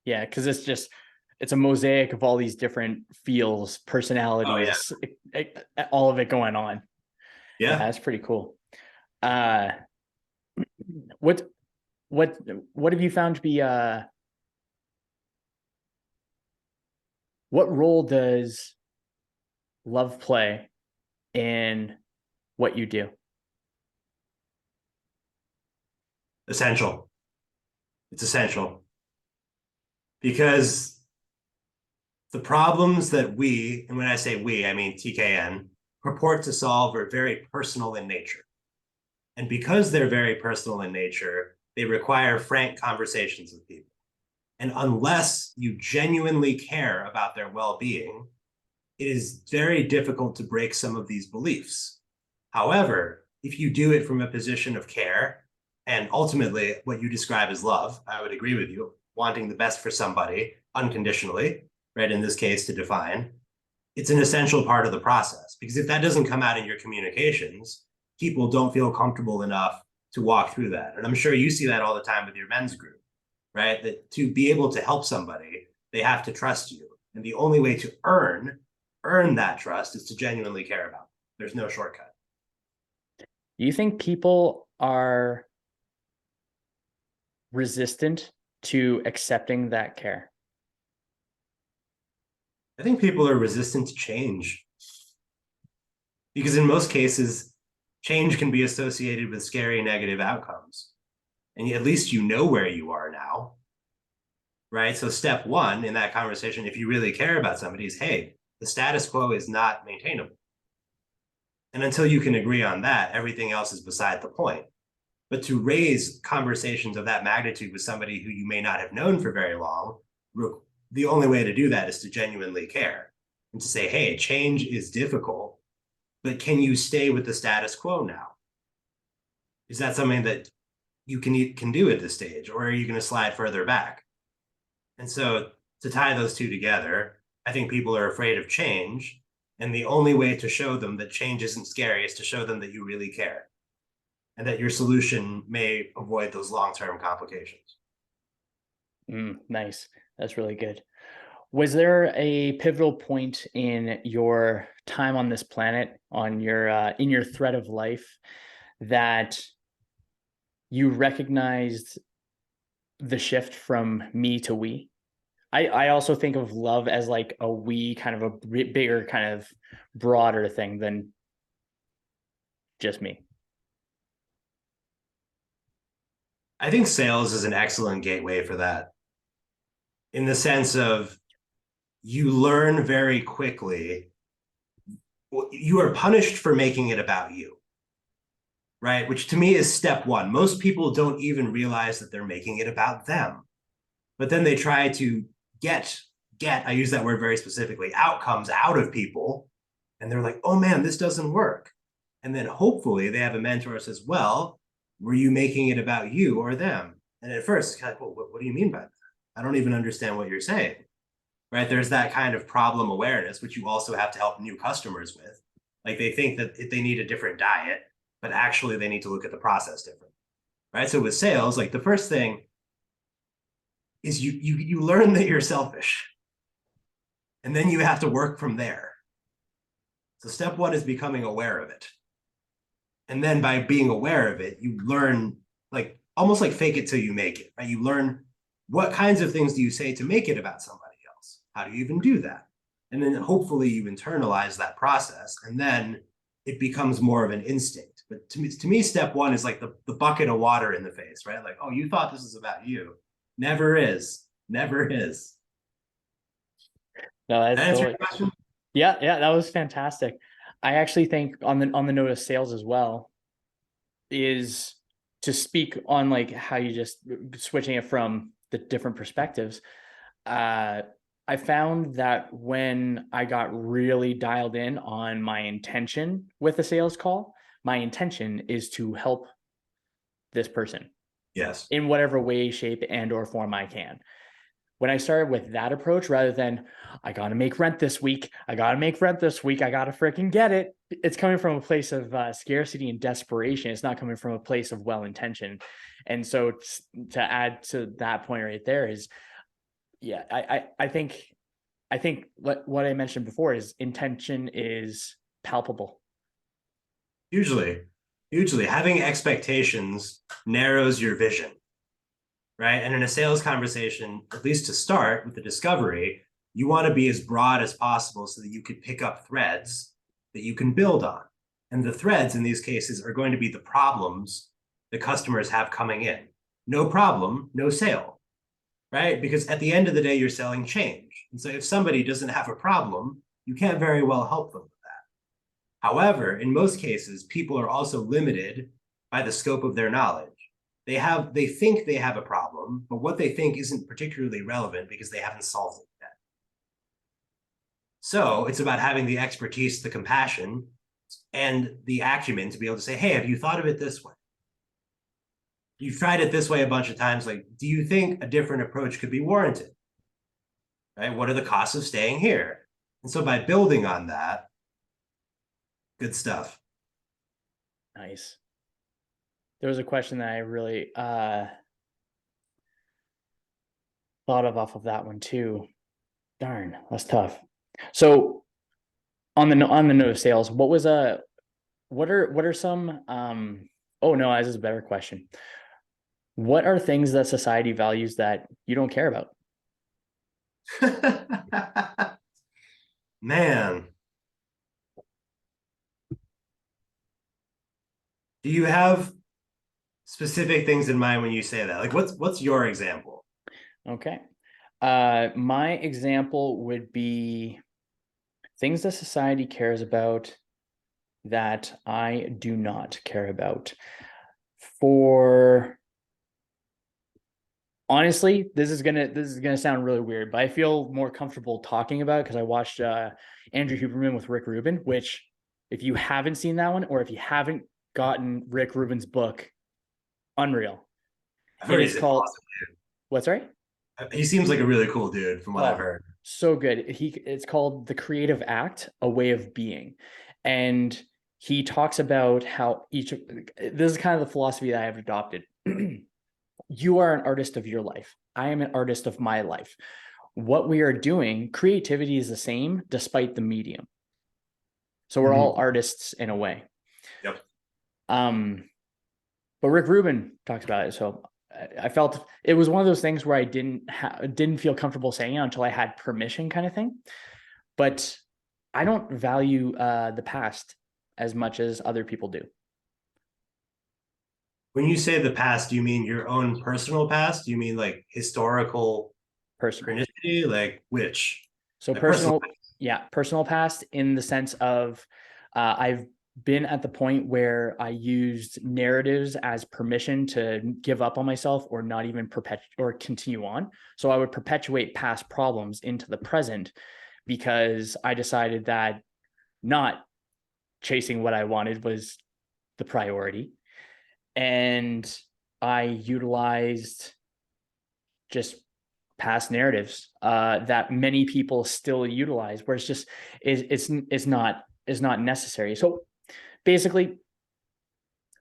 S1: Yeah, because it's a mosaic of all these different feels, personalities, all of it going on.
S2: Yeah.
S1: That's pretty cool. What have you found to be what role does love play in what you do?
S2: Essential. It's essential because the problems that we, and when I say we, I mean TKN, purport to solve are very personal in nature. And because they're very personal in nature, they require frank conversations with people. And unless you genuinely care about their well-being, it is very difficult to break some of these beliefs. However, if you do it from a position of care and ultimately what you describe as love, I would agree with you, wanting the best for somebody unconditionally, right? In this case, to define, it's an essential part of the process, because if that doesn't come out in your communications, people don't feel comfortable enough to walk through that. And I'm sure you see that all the time with your men's group, right? That to be able to help somebody, they have to trust you. And the only way to earn that trust is to genuinely care about them. There's no shortcut.
S1: Do you think people are resistant to accepting that care?
S2: I think people are resistant to change because in most cases, change can be associated with scary negative outcomes. And at least you know where you are now, right? So step one in that conversation, if you really care about somebody, is, hey, the status quo is not maintainable. And until you can agree on that, everything else is beside the point. But to raise conversations of that magnitude with somebody who you may not have known for very long, the only way to do that is to genuinely care and to say, hey, change is difficult, but can you stay with the status quo now? Is that something that you can do at this stage, or are you going to slide further back? And so to tie those two together, I think people are afraid of change. And the only way to show them that change isn't scary is to show them that you really care and that your solution may avoid those long-term complications.
S1: Nice. That's really good. Was there a pivotal point in your time on this planet, on your in your thread of life, that you recognized the shift from me to we? I also think of love as like a we, kind of a bigger, kind of broader thing than just me.
S2: I think sales is an excellent gateway for that, in the sense of you learn very quickly. You are punished for making it about you, right? Which to me is step one. Most people don't even realize that they're making it about them, but then they try to get I use that word very specifically, outcomes out of people, and they're like, oh man, this doesn't work. And then hopefully they have a mentor who says, well, were you making it about you or them? And at first it's kind of, well, what do you mean by that? I don't even understand what you're saying, right? There's that kind of problem awareness, which you also have to help new customers with. Like they think that they need a different diet, but actually they need to look at the process different, right? So with sales, like the first thing is you learn that you're selfish, and then you have to work from there. So step one is becoming aware of it. And then by being aware of it, you learn, like almost like fake it till you make it, right? You learn what kinds of things do you say to make it about somebody else? How do you even do that? And then hopefully you internalize that process, and then it becomes more of an instinct. But to me, step one is like the bucket of water in the face, right? Like, oh, you thought this was about you. Never is. Never is.
S1: No, that's
S2: Answer
S1: totally.
S2: your question?
S1: Yeah, yeah, that was fantastic. I actually think on the note of sales as well is to speak on like how you just switching it from the different perspectives. I found that when I got really dialed in on my intention with a sales call, my intention is to help this person
S2: Yes.
S1: in whatever way, shape, and or form I can. When I started with that approach, rather than I got to make rent this week, I got to make rent this week, I got to freaking get it. It's coming from a place of scarcity and desperation. It's not coming from a place of well-intention. And so to add to that point right there is, yeah, I think what I mentioned before is intention is palpable.
S2: Hugely having expectations narrows your vision, right? And in a sales conversation, at least to start with the discovery, you want to be as broad as possible so that you could pick up threads that you can build on. And the threads in these cases are going to be the problems the customers have coming in. No problem, no sale, right? Because at the end of the day, you're selling change. And so if somebody doesn't have a problem, you can't very well help them with that. However, in most cases, people are also limited by the scope of their knowledge. They think they have a problem, but what they think isn't particularly relevant because they haven't solved it yet. So it's about having the expertise, the compassion, and the acumen to be able to say, hey, have you thought of it this way? You've tried it this way a bunch of times. Like, do you think a different approach could be warranted? Right? What are the costs of staying here? And so by building on that, good stuff.
S1: Nice. There was a question that I really thought of off of that one too. Darn, that's tough. So on the note of sales, what are some oh no, this is a better question. What are things that society values that you don't care about?
S2: Man, do you have specific things in mind when you say that? Like, what's your example?
S1: Okay. My example would be things that society cares about that I do not care about. For honestly, this is gonna sound really weird, but I feel more comfortable talking about it because I watched Andrew Huberman with Rick Rubin, which if you haven't seen that one, or if you haven't gotten Rick Rubin's book, unreal.
S2: I've
S1: It
S2: heard
S1: is
S2: he's
S1: called
S2: awesome.
S1: what's right?
S2: He seems like a really cool dude from what I've
S1: Oh,
S2: heard.
S1: so good. It's called The Creative Act, A Way of Being. And he talks about how this is kind of the philosophy that I have adopted. You are an artist of your life. I am an artist of my life. what we are doing, creativity is the same despite the medium. So we're all
S2: Mhm.
S1: artists in a way.
S2: Yep.
S1: But Rick Rubin talks about it. So I felt it was one of those things where I didn't feel comfortable saying it until I had permission, kind of thing. But I don't value the past as much as other people do.
S2: When you say the past, do you mean your own personal past? Do you mean like historical
S1: Personal.
S2: chronicity? Like which?
S1: So
S2: Like personal.
S1: personal past in the sense of I've been at the point where I used narratives as permission to give up on myself or not even or continue on. So I would perpetuate past problems into the present because I decided that not chasing what I wanted was the priority. And I utilized just past narratives that many people still utilize, where it's just it's not necessary. So basically,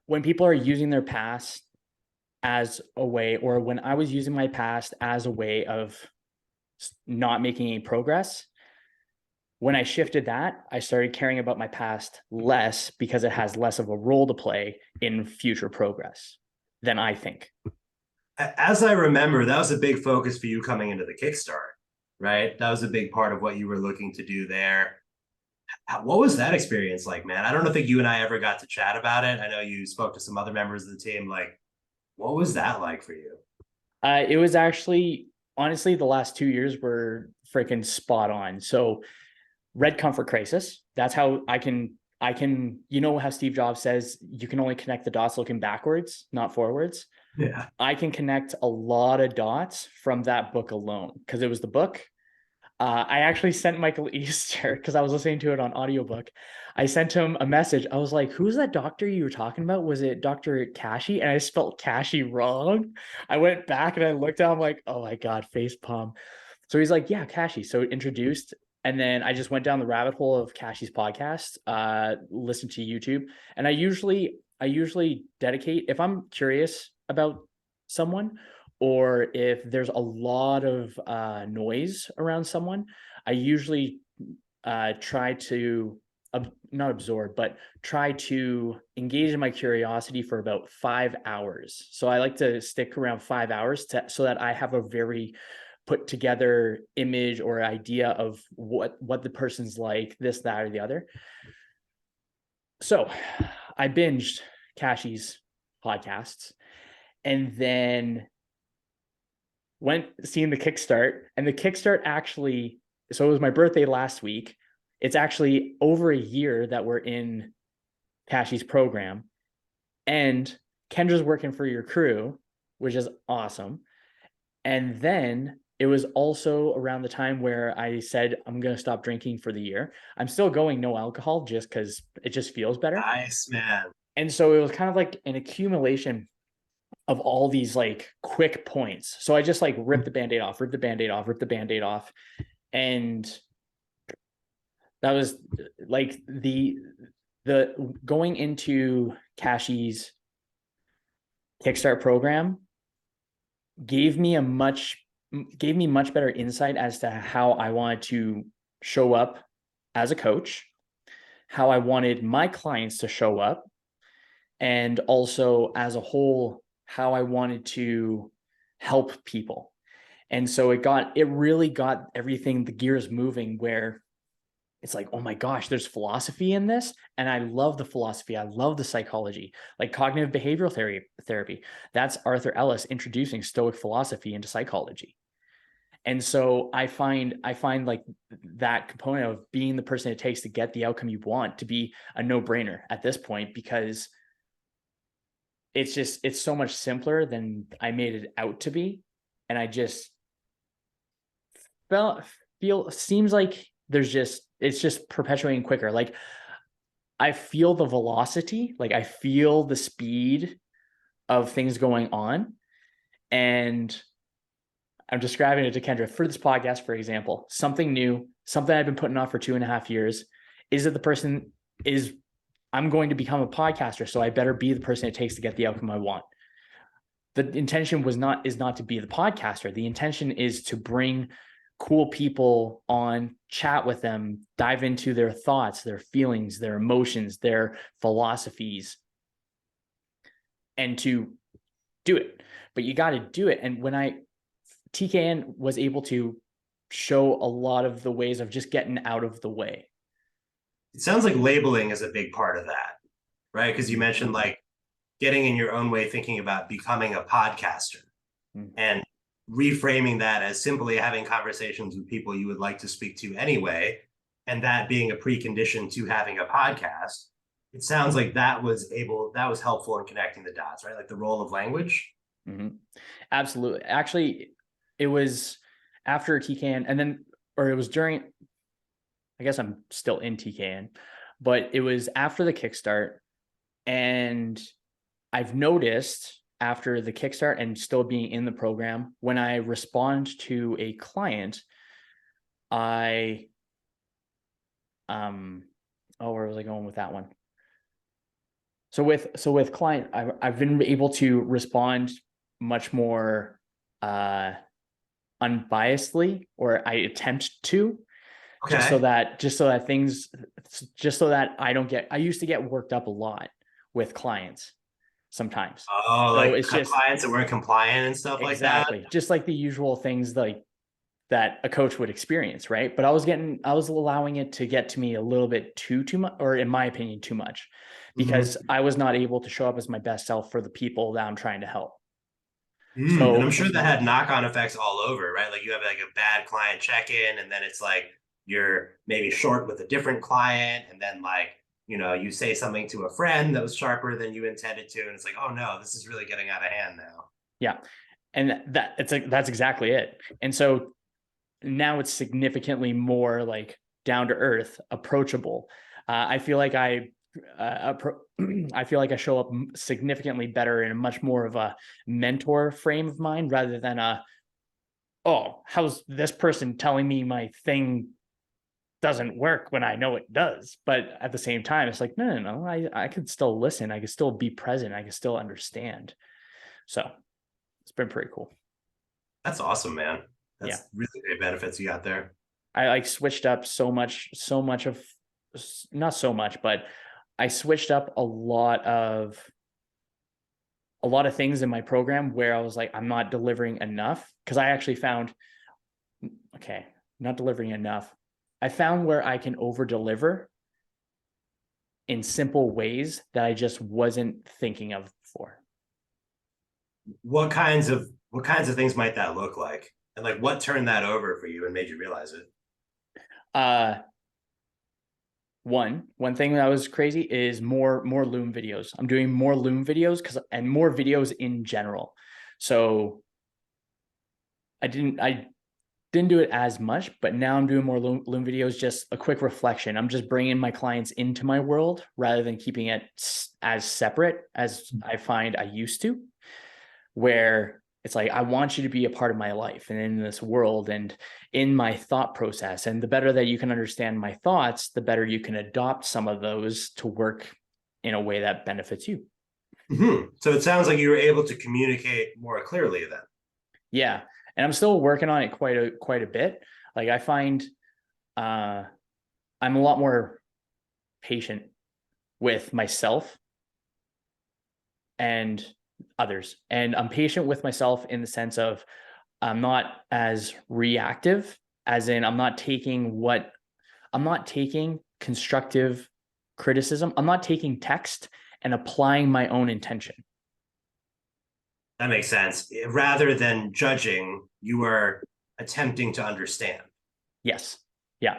S1: when people are using their past as a way, or when I was using my past as a way of not making any progress, when I shifted that, I started caring about my past less because it has less of a role to play in future progress than I think.
S2: As I remember, that was a big focus for you coming into the Kickstarter, right? That was a big part of what you were looking to do there. What was that experience like, man? I don't think you and I ever got to chat about it. I know you spoke to some other members of the team. Like, what was that like for you?
S1: It was actually, honestly, the last 2 years were freaking spot on. So red comfort crisis. That's how you know how Steve Jobs says you can only connect the dots looking backwards, not forwards.
S2: Yeah.
S1: I can connect a lot of dots from that book alone because it was the book. I actually sent Michael Easter because I was listening to it on audiobook. I sent him a message. I was like, who's that doctor you were talking about? Was it Dr. Kashi? And I spelled Kashi wrong. I went back and I looked at him like, oh my God, face palm. So he's like, yeah, Kashi. So introduced. And then I just went down the rabbit hole of Kashi's podcast, listened to YouTube. And I usually dedicate, if I'm curious about someone, or if there's a lot of noise around someone, I usually try to not absorb, but try to engage in my curiosity for about 5 hours. So I like to stick around 5 hours so that I have a very put together image or idea of what the person's like, this, that, or the other. So I binged Kashi's podcasts and then went seeing the Kickstart, and the Kickstart actually, so it was my birthday last week. It's actually over a year that we're in Kashi's program, and Kendra's working for your crew, which is awesome. And then it was also around the time where I said, I'm going to stop drinking for the year. I'm still going no alcohol just because it just feels better.
S2: Nice, man.
S1: And so it was kind of like an accumulation of all these like quick points. So I just like ripped the band-aid off, ripped the band-aid off, ripped the band-aid off. And that was like the going into Kashi's Kickstart program gave me much better insight as to how I wanted to show up as a coach, how I wanted my clients to show up, and also as a whole, how I wanted to help people. And so it really got everything, the gears moving, where it's like, oh my gosh, there's philosophy in this. And I love the philosophy. I love the psychology, like cognitive behavioral therapy. That's Arthur Ellis introducing Stoic philosophy into psychology. And so I find like that component of being the person it takes to get the outcome you want to be a no-brainer at this point, because it's so much simpler than I made it out to be. And I just seems like it's just perpetuating quicker. Like I feel the velocity, like I feel the speed of things going on. And I'm describing it to Kendra for this podcast, for example, something new, something I've been putting off for 2.5 years is that the person is, I'm going to become a podcaster. So I better be the person it takes to get the outcome I want. The intention is not to be the podcaster. The intention is to bring cool people on, chat with them, dive into their thoughts, their feelings, their emotions, their philosophies, and to do it. But you got to do it. And when TKN was able to show a lot of the ways of just getting out of the way.
S2: It sounds like labeling is a big part of that, right? Because you mentioned like getting in your own way, thinking about becoming a podcaster and reframing that as simply having conversations with people you would like to speak to anyway, and that being a precondition to having a podcast. It sounds like that was helpful in connecting the dots, right? Like the role of language.
S1: Absolutely. Actually, it was after TKN, and then, or it was during, I guess I'm still in TKN, but it was after the Kickstart. And I've noticed after the Kickstart and still being in the program, when I respond to a client, where was I going with that one? So with client, I've been able to respond much more unbiasedly, or I attempt to,
S2: Okay.
S1: just so that I used to get worked up a lot with clients sometimes.
S2: Oh,
S1: So
S2: like
S1: it's just
S2: clients that weren't compliant and stuff like that.
S1: exactly just like the usual things like that a coach would experience, right? But I was allowing it to get to me a little bit too much, or in my opinion, too much, because I was not able to show up as my best self for the people that I'm trying to help.
S2: And I'm
S1: So
S2: sure that had knock-on effects all over, right? Like you have like a bad client check-in, and then it's like you're maybe short with a different client, and then like, you say something to a friend that was sharper than you intended to, and it's like, oh no, this is really getting out of hand now.
S1: yeah, and that's exactly it. And so now it's significantly more like down to earth, approachable. I feel like I feel like I show up significantly better in a much more of a mentor frame of mind, rather than oh, how's this person telling me my thing doesn't work when I know it does? But at the same time, it's like, no, I could still listen. I could still be present. I could still understand. So it's been pretty cool.
S2: That's awesome, man.
S1: Yeah.
S2: That's really great benefits you got there.
S1: I like switched up so much of, not so much, but I switched up a lot of things in my program where I was like, I'm not delivering enough, because I actually found, okay, not delivering enough. I found where I can over deliver in simple ways that I just wasn't thinking of before.
S2: What kinds of things might that look like? And like what turned that over for you and made you realize it?
S1: One thing that was crazy is more Loom videos. I'm doing more Loom videos and more videos in general. So I didn't do it as much, but now I'm doing more Loom videos. Just a quick reflection. I'm just bringing my clients into my world rather than keeping it as separate as I find I used to, where it's like, I want you to be a part of my life and in this world and in my thought process. And the better that you can understand my thoughts, the better you can adopt some of those to work in a way that benefits you.
S2: So it sounds like you were able to communicate more clearly then.
S1: Yeah. And I'm still working on it quite a bit. Like I find I'm a lot more patient with myself and others. And I'm patient with myself in the sense of I'm not as reactive, as in I'm not taking constructive criticism. I'm not taking text and applying my own intention.
S2: That makes sense. Rather than judging, you are attempting to understand.
S1: Yes. Yeah.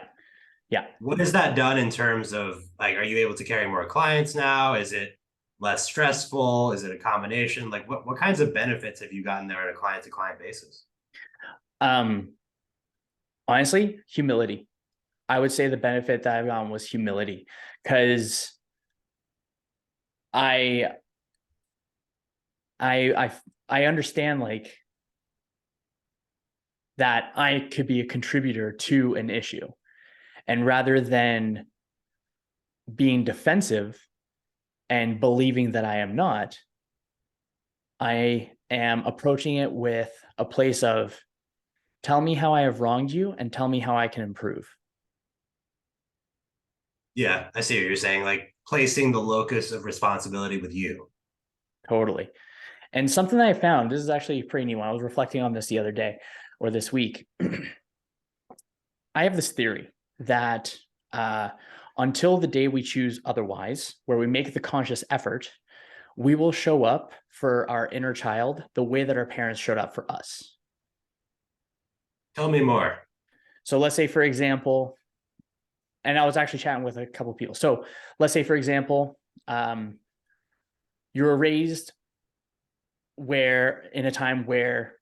S1: Yeah.
S2: What has that done in terms of like, are you able to carry more clients now? Is it less stressful? Is it a combination? Like what kinds of benefits have you gotten there on a client to client basis?
S1: Honestly, humility. I would say the benefit that I've gotten was humility, because I I I understand like that I could be a contributor to an issue, and rather than being defensive and believing that I am not, I am approaching it with a place of Tell me how I have wronged you and tell me how I can improve.
S2: Yeah, I see what you're saying. Like placing the locus of responsibility with you.
S1: Totally. And something that I found, this is actually pretty neat one. I was reflecting on this the other day or this week. I have this theory that uh, until the day we choose otherwise, where we make the conscious effort, we will show up for our inner child the way that our parents showed up for us.
S2: Tell me more.
S1: So let's say, for example, and I was actually chatting with a couple of people. So let's say, for example, you were raised where in a time where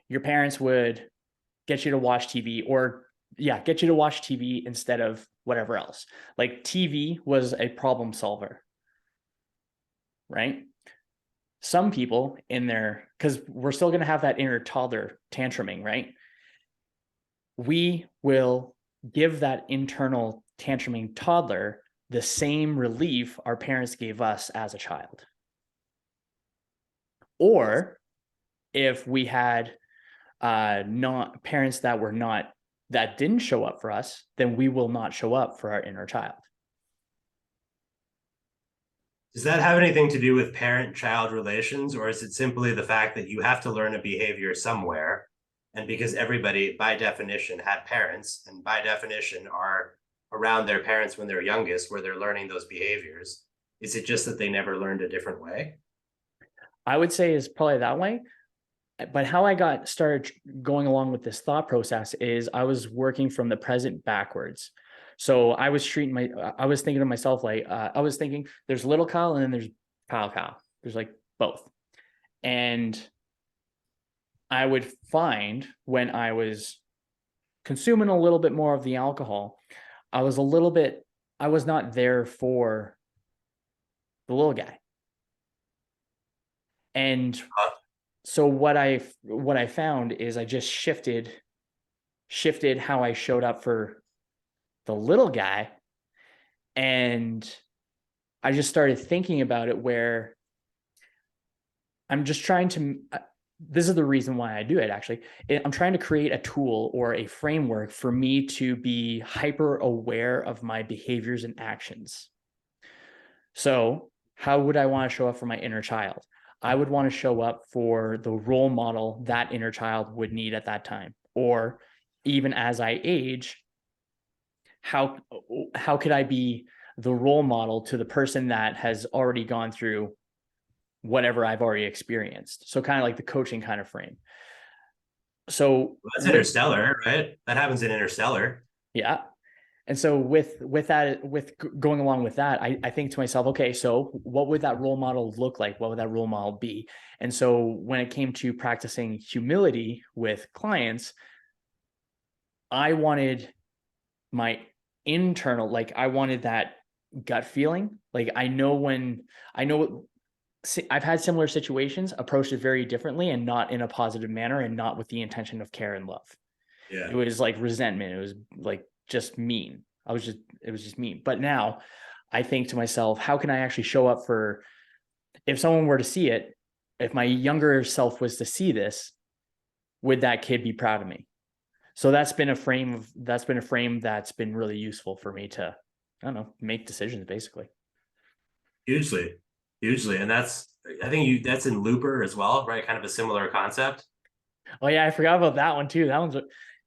S1: your parents would get you to watch TV or get you to watch TV instead of whatever else. Like TV was a problem solver, right? Some people in there, because we're still going to have that inner toddler tantruming, right? We will give that internal tantruming toddler the same relief our parents gave us as a child. Or if we had not parents that were not that didn't show up for us, then we will not show up for our inner child.
S2: Does that have anything to do with parent-child relations, or is it simply the fact that you have to learn a behavior somewhere? And because everybody, by definition, had parents, and by definition are around their parents when they're youngest, where they're learning those behaviors, is it just that they never learned a different way?
S1: I would say is probably that way. But how I got started going along with this thought process is I was working from the present backwards. So I was thinking to myself, like, I was thinking there's little Kyle and then there's Kyle. There's like both. And I would find when I was consuming a little bit more of the alcohol, I was not there for the little guy. And so what I found is I just shifted how I showed up for the little guy, and I just started thinking about it where I'm just trying to this is the reason why I do it actually. I'm trying to create a tool or a framework for me to be hyper aware of my behaviors and actions. So, how would I want to show up for my inner child? I would want to show up for the role model that inner child would need at that time. Or even as I age, how could I be the role model to the person that has already gone through whatever I've already experienced? So kind of like the coaching kind of frame. So
S2: That's Interstellar, right? That happens in Interstellar.
S1: yeah. And so with going along with that, I think to myself, okay, so what would that role model look like? What would that role model be? And so when it came to practicing humility with clients, I wanted my internal, like I wanted that gut feeling. Like I know I've had similar situations, approached it very differently and not in a positive manner and not with the intention of care and love.
S2: Yeah.
S1: It was like resentment. It was like just mean. It was just mean. But now I think to myself, how can I actually show up for if someone were to see it, if my younger self was to see this, would that kid be proud of me? So that's been a frame that's been really useful for me to, I don't know, make decisions basically.
S2: Hugely, hugely. And that's in Looper as well, right? Kind of a similar concept.
S1: Oh yeah, I forgot about that one too. That one's,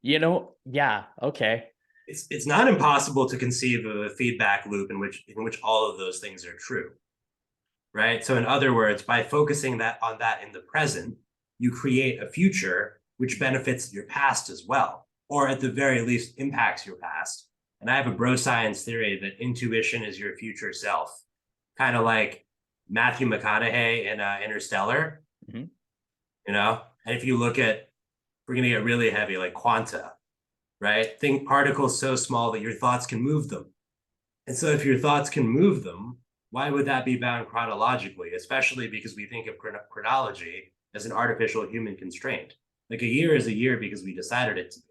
S1: yeah, okay.
S2: It's not impossible to conceive of a feedback loop in which all of those things are true. Right. So in other words, by focusing on that in the present, you create a future which benefits your past as well, or at the very least impacts your past. And I have a bro science theory that intuition is your future self, kind of like Matthew McConaughey in Interstellar.
S1: Mm-hmm.
S2: And if you look at, we're going to get really heavy, like quanta, right? Think particles so small that your thoughts can move them. And so if your thoughts can move them, why would that be bound chronologically? Especially because we think of chronology as an artificial human constraint. Like a year is a year because we decided it to be.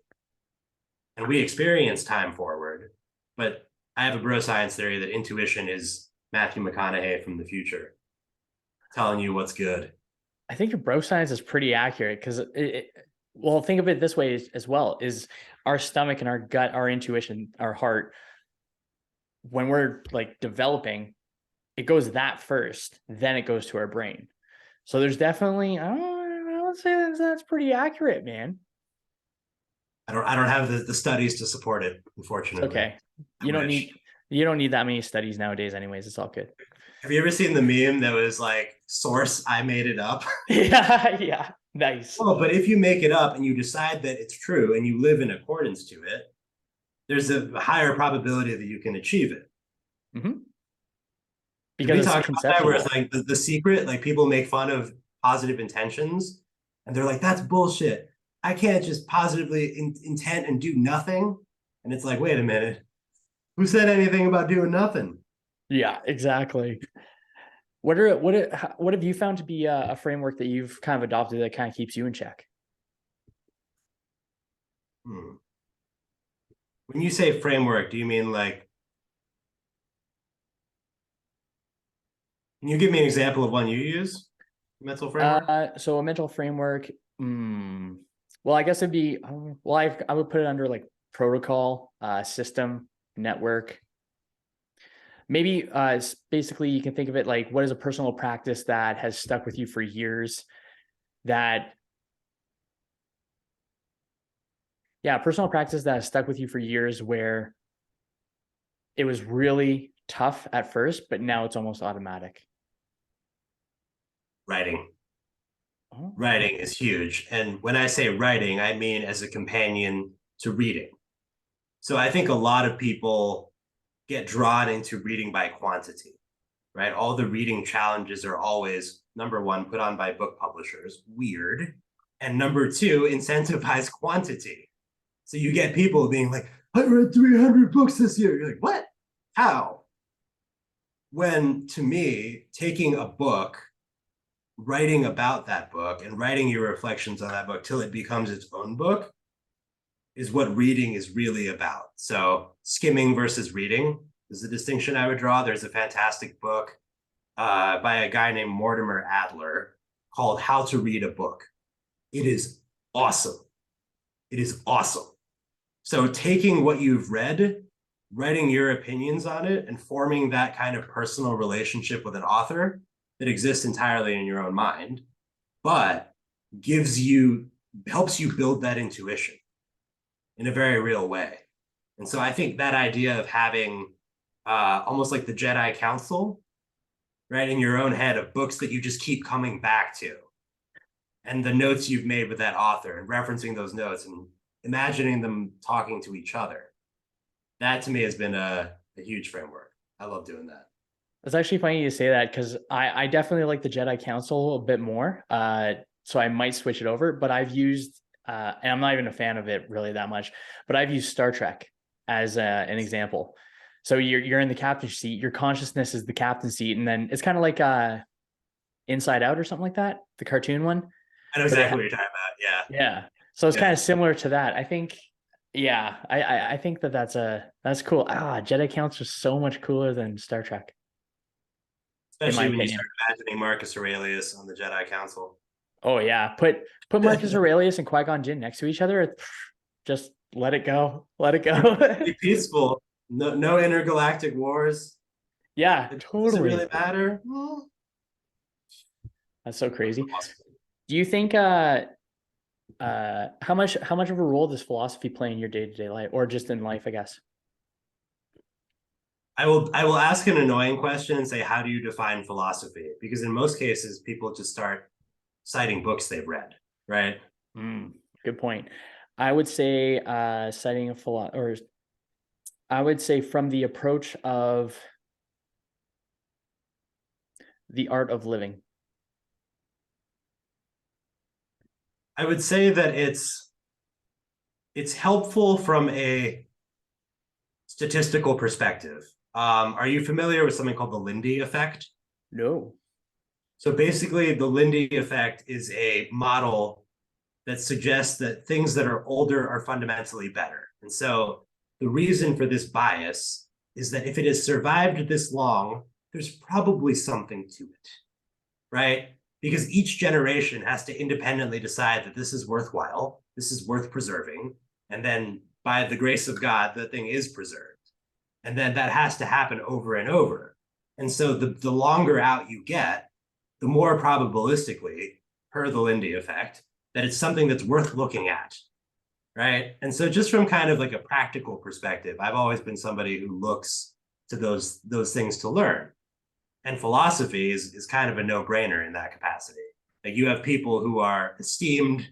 S2: And we experience time forward. But I have a bro science theory that intuition is Matthew McConaughey from the future, telling you what's good.
S1: I think your bro science is pretty accurate because Well, think of it this way as well, is our stomach and our gut, our intuition, our heart, when we're like developing, it goes that first, then it goes to our brain. So there's definitely, I would say that's pretty accurate, man.
S2: I don't have the studies to support it,
S1: It's
S2: unfortunately.
S1: okay.
S2: I
S1: You don't
S2: wish.
S1: need you don't need that many studies nowadays, anyways. It's all good.
S2: Have you ever seen the meme that was like, source, I made it up?
S1: Yeah, yeah. Nice.
S2: Well, but if you make it up and you decide that it's true and you live in accordance to it, there's a higher probability that you can achieve it.
S1: Hmm.
S2: Did we
S1: Because it's
S2: talk about that where it's
S1: conceptual.
S2: like the secret, like people make fun of positive intentions and they're like, that's bullshit. I can't just positively intent and do nothing. And it's like, wait a minute, who said anything about doing nothing?
S1: Yeah, exactly. What have you found to be a framework that you've kind of adopted that kind of keeps you in check?
S2: Hmm. When you say framework, do you mean like, can you give me an example of one you use? Mental framework?
S1: So a mental framework. Well, I guess it'd be. Well, I would put it under like protocol, system, network. Maybe basically you can think of it like what is a personal practice that has stuck with you for years. That Yeah, personal practice that has stuck with you for years where it was really tough at first, but now it's almost automatic.
S2: Writing.
S1: Oh,
S2: Writing is huge. And when I say writing, I mean as a companion to reading. So I think a lot of people get drawn into reading by quantity, right? All the reading challenges are always number one, put on by book publishers, weird. And number two, incentivize quantity. So you get people being like, I read 300 books this year. You're like, what? How? When to me, taking a book, writing about that book, and writing your reflections on that book till it becomes its own book is what reading is really about. So skimming versus reading is the distinction I would draw. There's a fantastic book by a guy named Mortimer Adler called How to Read a Book. It is awesome. It is awesome. So taking what you've read, writing your opinions on it, and forming that kind of personal relationship with an author that exists entirely in your own mind, but helps you build that intuition in a very real way. And so I think that idea of having almost like the Jedi Council, right, in your own head of books that you just keep coming back to, and the notes you've made with that author and referencing those notes and imagining them talking to each other. That to me has been a huge framework. I love doing that.
S1: it's actually funny you say that because I definitely like the Jedi Council a bit more. So I might switch it over, but I've used and I'm not even a fan of it really that much, but I've used Star Trek as an example. So you're in the captain's seat, your consciousness is the captain's seat, and then it's kind of like Inside Out or something like that, the cartoon one,
S2: I know
S1: where they
S2: exactly what you're talking about. Yeah.
S1: yeah. So it's kind
S2: Yeah.
S1: of similar to that. I think, yeah, I think that's cool. Jedi Council is so much cooler than Star Trek, in my
S2: Especially when you start
S1: opinion.
S2: imagining Marcus Aurelius on the Jedi Council.
S1: Oh yeah, put Marcus Aurelius and Qui-Gon Jinn next to each other. Just let it go, let it go.
S2: Be peaceful. No intergalactic wars.
S1: Yeah,
S2: Does it really
S1: totally.
S2: matter? Well,
S1: That's so crazy.
S2: awesome.
S1: Do you think how much of a role does philosophy play in your day-to-day life or just in life, I guess?
S2: I will ask an annoying question and say, how do you define philosophy? Because in most cases, people just start citing books they've read, right?
S1: Good point. I would say citing a or I would say from the approach of the art of living.
S2: I would say that it's helpful from a statistical perspective. Are you familiar with something called the Lindy effect?
S1: No.
S2: So basically, the Lindy effect is a model that suggests that things that are older are fundamentally better. And so the reason for this bias is that if it has survived this long, there's probably something to it, right? because each generation has to independently decide that this is worthwhile, this is worth preserving, and then by the grace of God, the thing is preserved. And then that has to happen over and over. And so the longer out you get, the more probabilistically, per the Lindy effect, that it's something that's worth looking at, right? And so just from kind of like a practical perspective, I've always been somebody who looks to those things to learn. And philosophy is kind of a no-brainer in that capacity. Like you have people who are esteemed,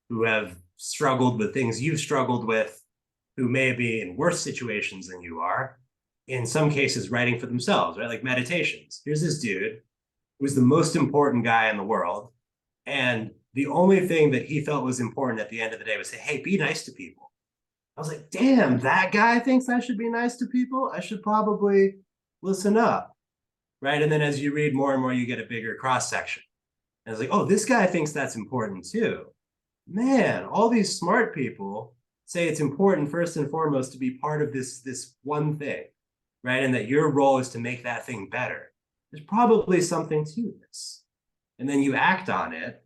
S2: who have struggled with things you've struggled with, who may be in worse situations than you are, in some cases writing for themselves, right? Like meditations. Here's this dude who's the most important guy in the world. And the only thing that he felt was important at the end of the day was say, hey, be nice to people. I was like, damn, that guy thinks I should be nice to people. I should probably listen up, right? And then as you read more and more, you get a bigger cross section. And it's like, oh, this guy thinks that's important too. Man, all these smart people say it's important first and foremost to be part of this one thing, right? And that your role is to make that thing better. There's probably something to this. And then you act on it,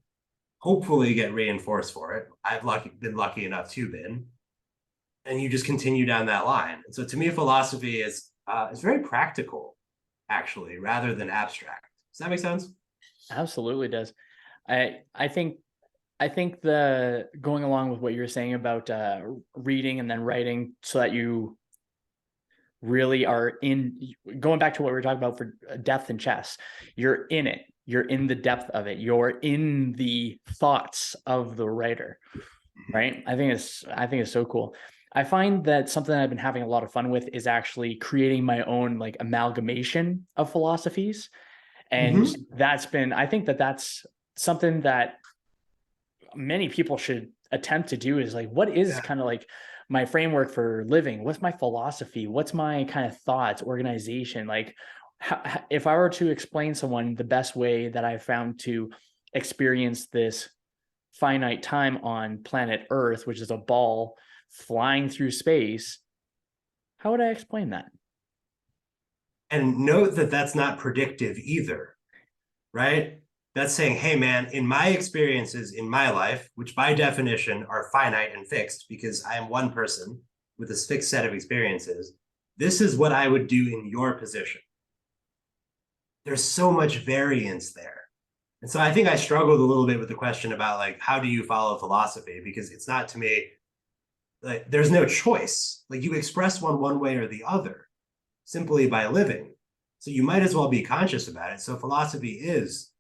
S2: hopefully get reinforced for it. I've been lucky enough to been. And you just continue down that line. And so to me, philosophy is very practical, actually, rather than abstract. Does that make sense?
S1: Absolutely does. I think the going along with what you're saying about reading and then writing so that you really are in, going back to what we were talking about for depth in chess, you're in it, you're in the depth of it, you're in the thoughts of the writer, right? I think it's so cool. I find that something that I've been having a lot of fun with is actually creating my own like amalgamation of philosophies. And I think that that's something that many people should attempt to do, is like, what is kind of like my framework for living? What's my philosophy? What's my kind of thoughts, organization? Like if I were to explain someone the best way that I've found to experience this finite time on planet Earth, which is a ball flying through space, how would I explain that?
S2: And note that that's not predictive either, right? That's saying, hey, man, in my experiences in my life, which by definition are finite and fixed because I am one person with this fixed set of experiences, this is what I would do in your position. There's so much variance there. And so I think I struggled a little bit with the question about like, how do you follow philosophy? Because it's not, to me, like there's no choice. Like you express one way or the other simply by living. So you might as well be conscious about it. So philosophy is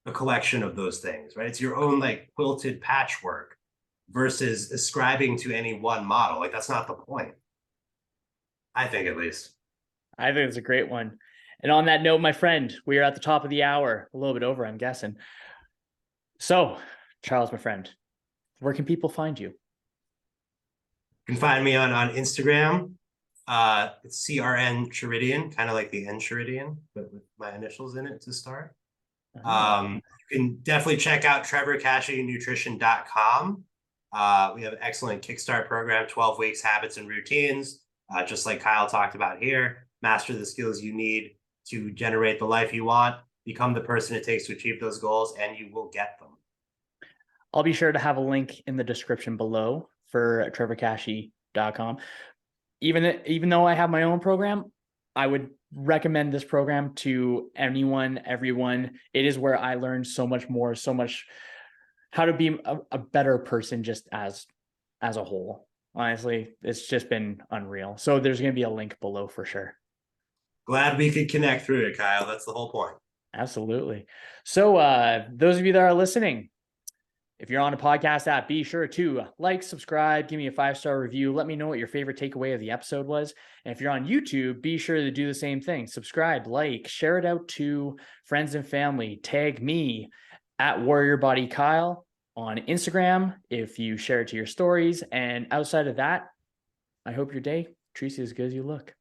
S2: a collection of those things, right? It's your own like quilted patchwork versus ascribing to any one model. Like that's not the point. I think, at least.
S1: I think it's a great one. And on that note, my friend, we are at the top of the hour, a little bit over, I'm guessing. So, Charles, my friend, where can people find you?
S2: You can find me on Instagram. It's CRN Cheridian, kind of like the Enchiridion, but with my initials in it to start. You can definitely check out trevorcasheynutrition.com. We have an excellent Kickstart program, 12 weeks, habits and routines, just like Kyle talked about here. Master the skills you need to generate the life you want, become the person it takes to achieve those goals, and you will get them.
S1: I'll be sure to have a link in the description below for trevorcashey.com. Even though I have my own program, I would recommend this program to anyone, everyone. It is where I learned so much more, so much how to be a better person just as a whole. Honestly, it's just been unreal. So there's going to be a link below for sure.
S2: Glad we could connect through it, Kyle. That's the whole point.
S1: Absolutely. So those of you that are listening, if you're on a podcast app, be sure to like, subscribe, give me a 5-star review. Let me know what your favorite takeaway of the episode was. And if you're on YouTube, be sure to do the same thing. Subscribe, like, share it out to friends and family. Tag me at Warrior Body Kyle on Instagram if you share it to your stories. And outside of that, I hope your day treats you as good as you look.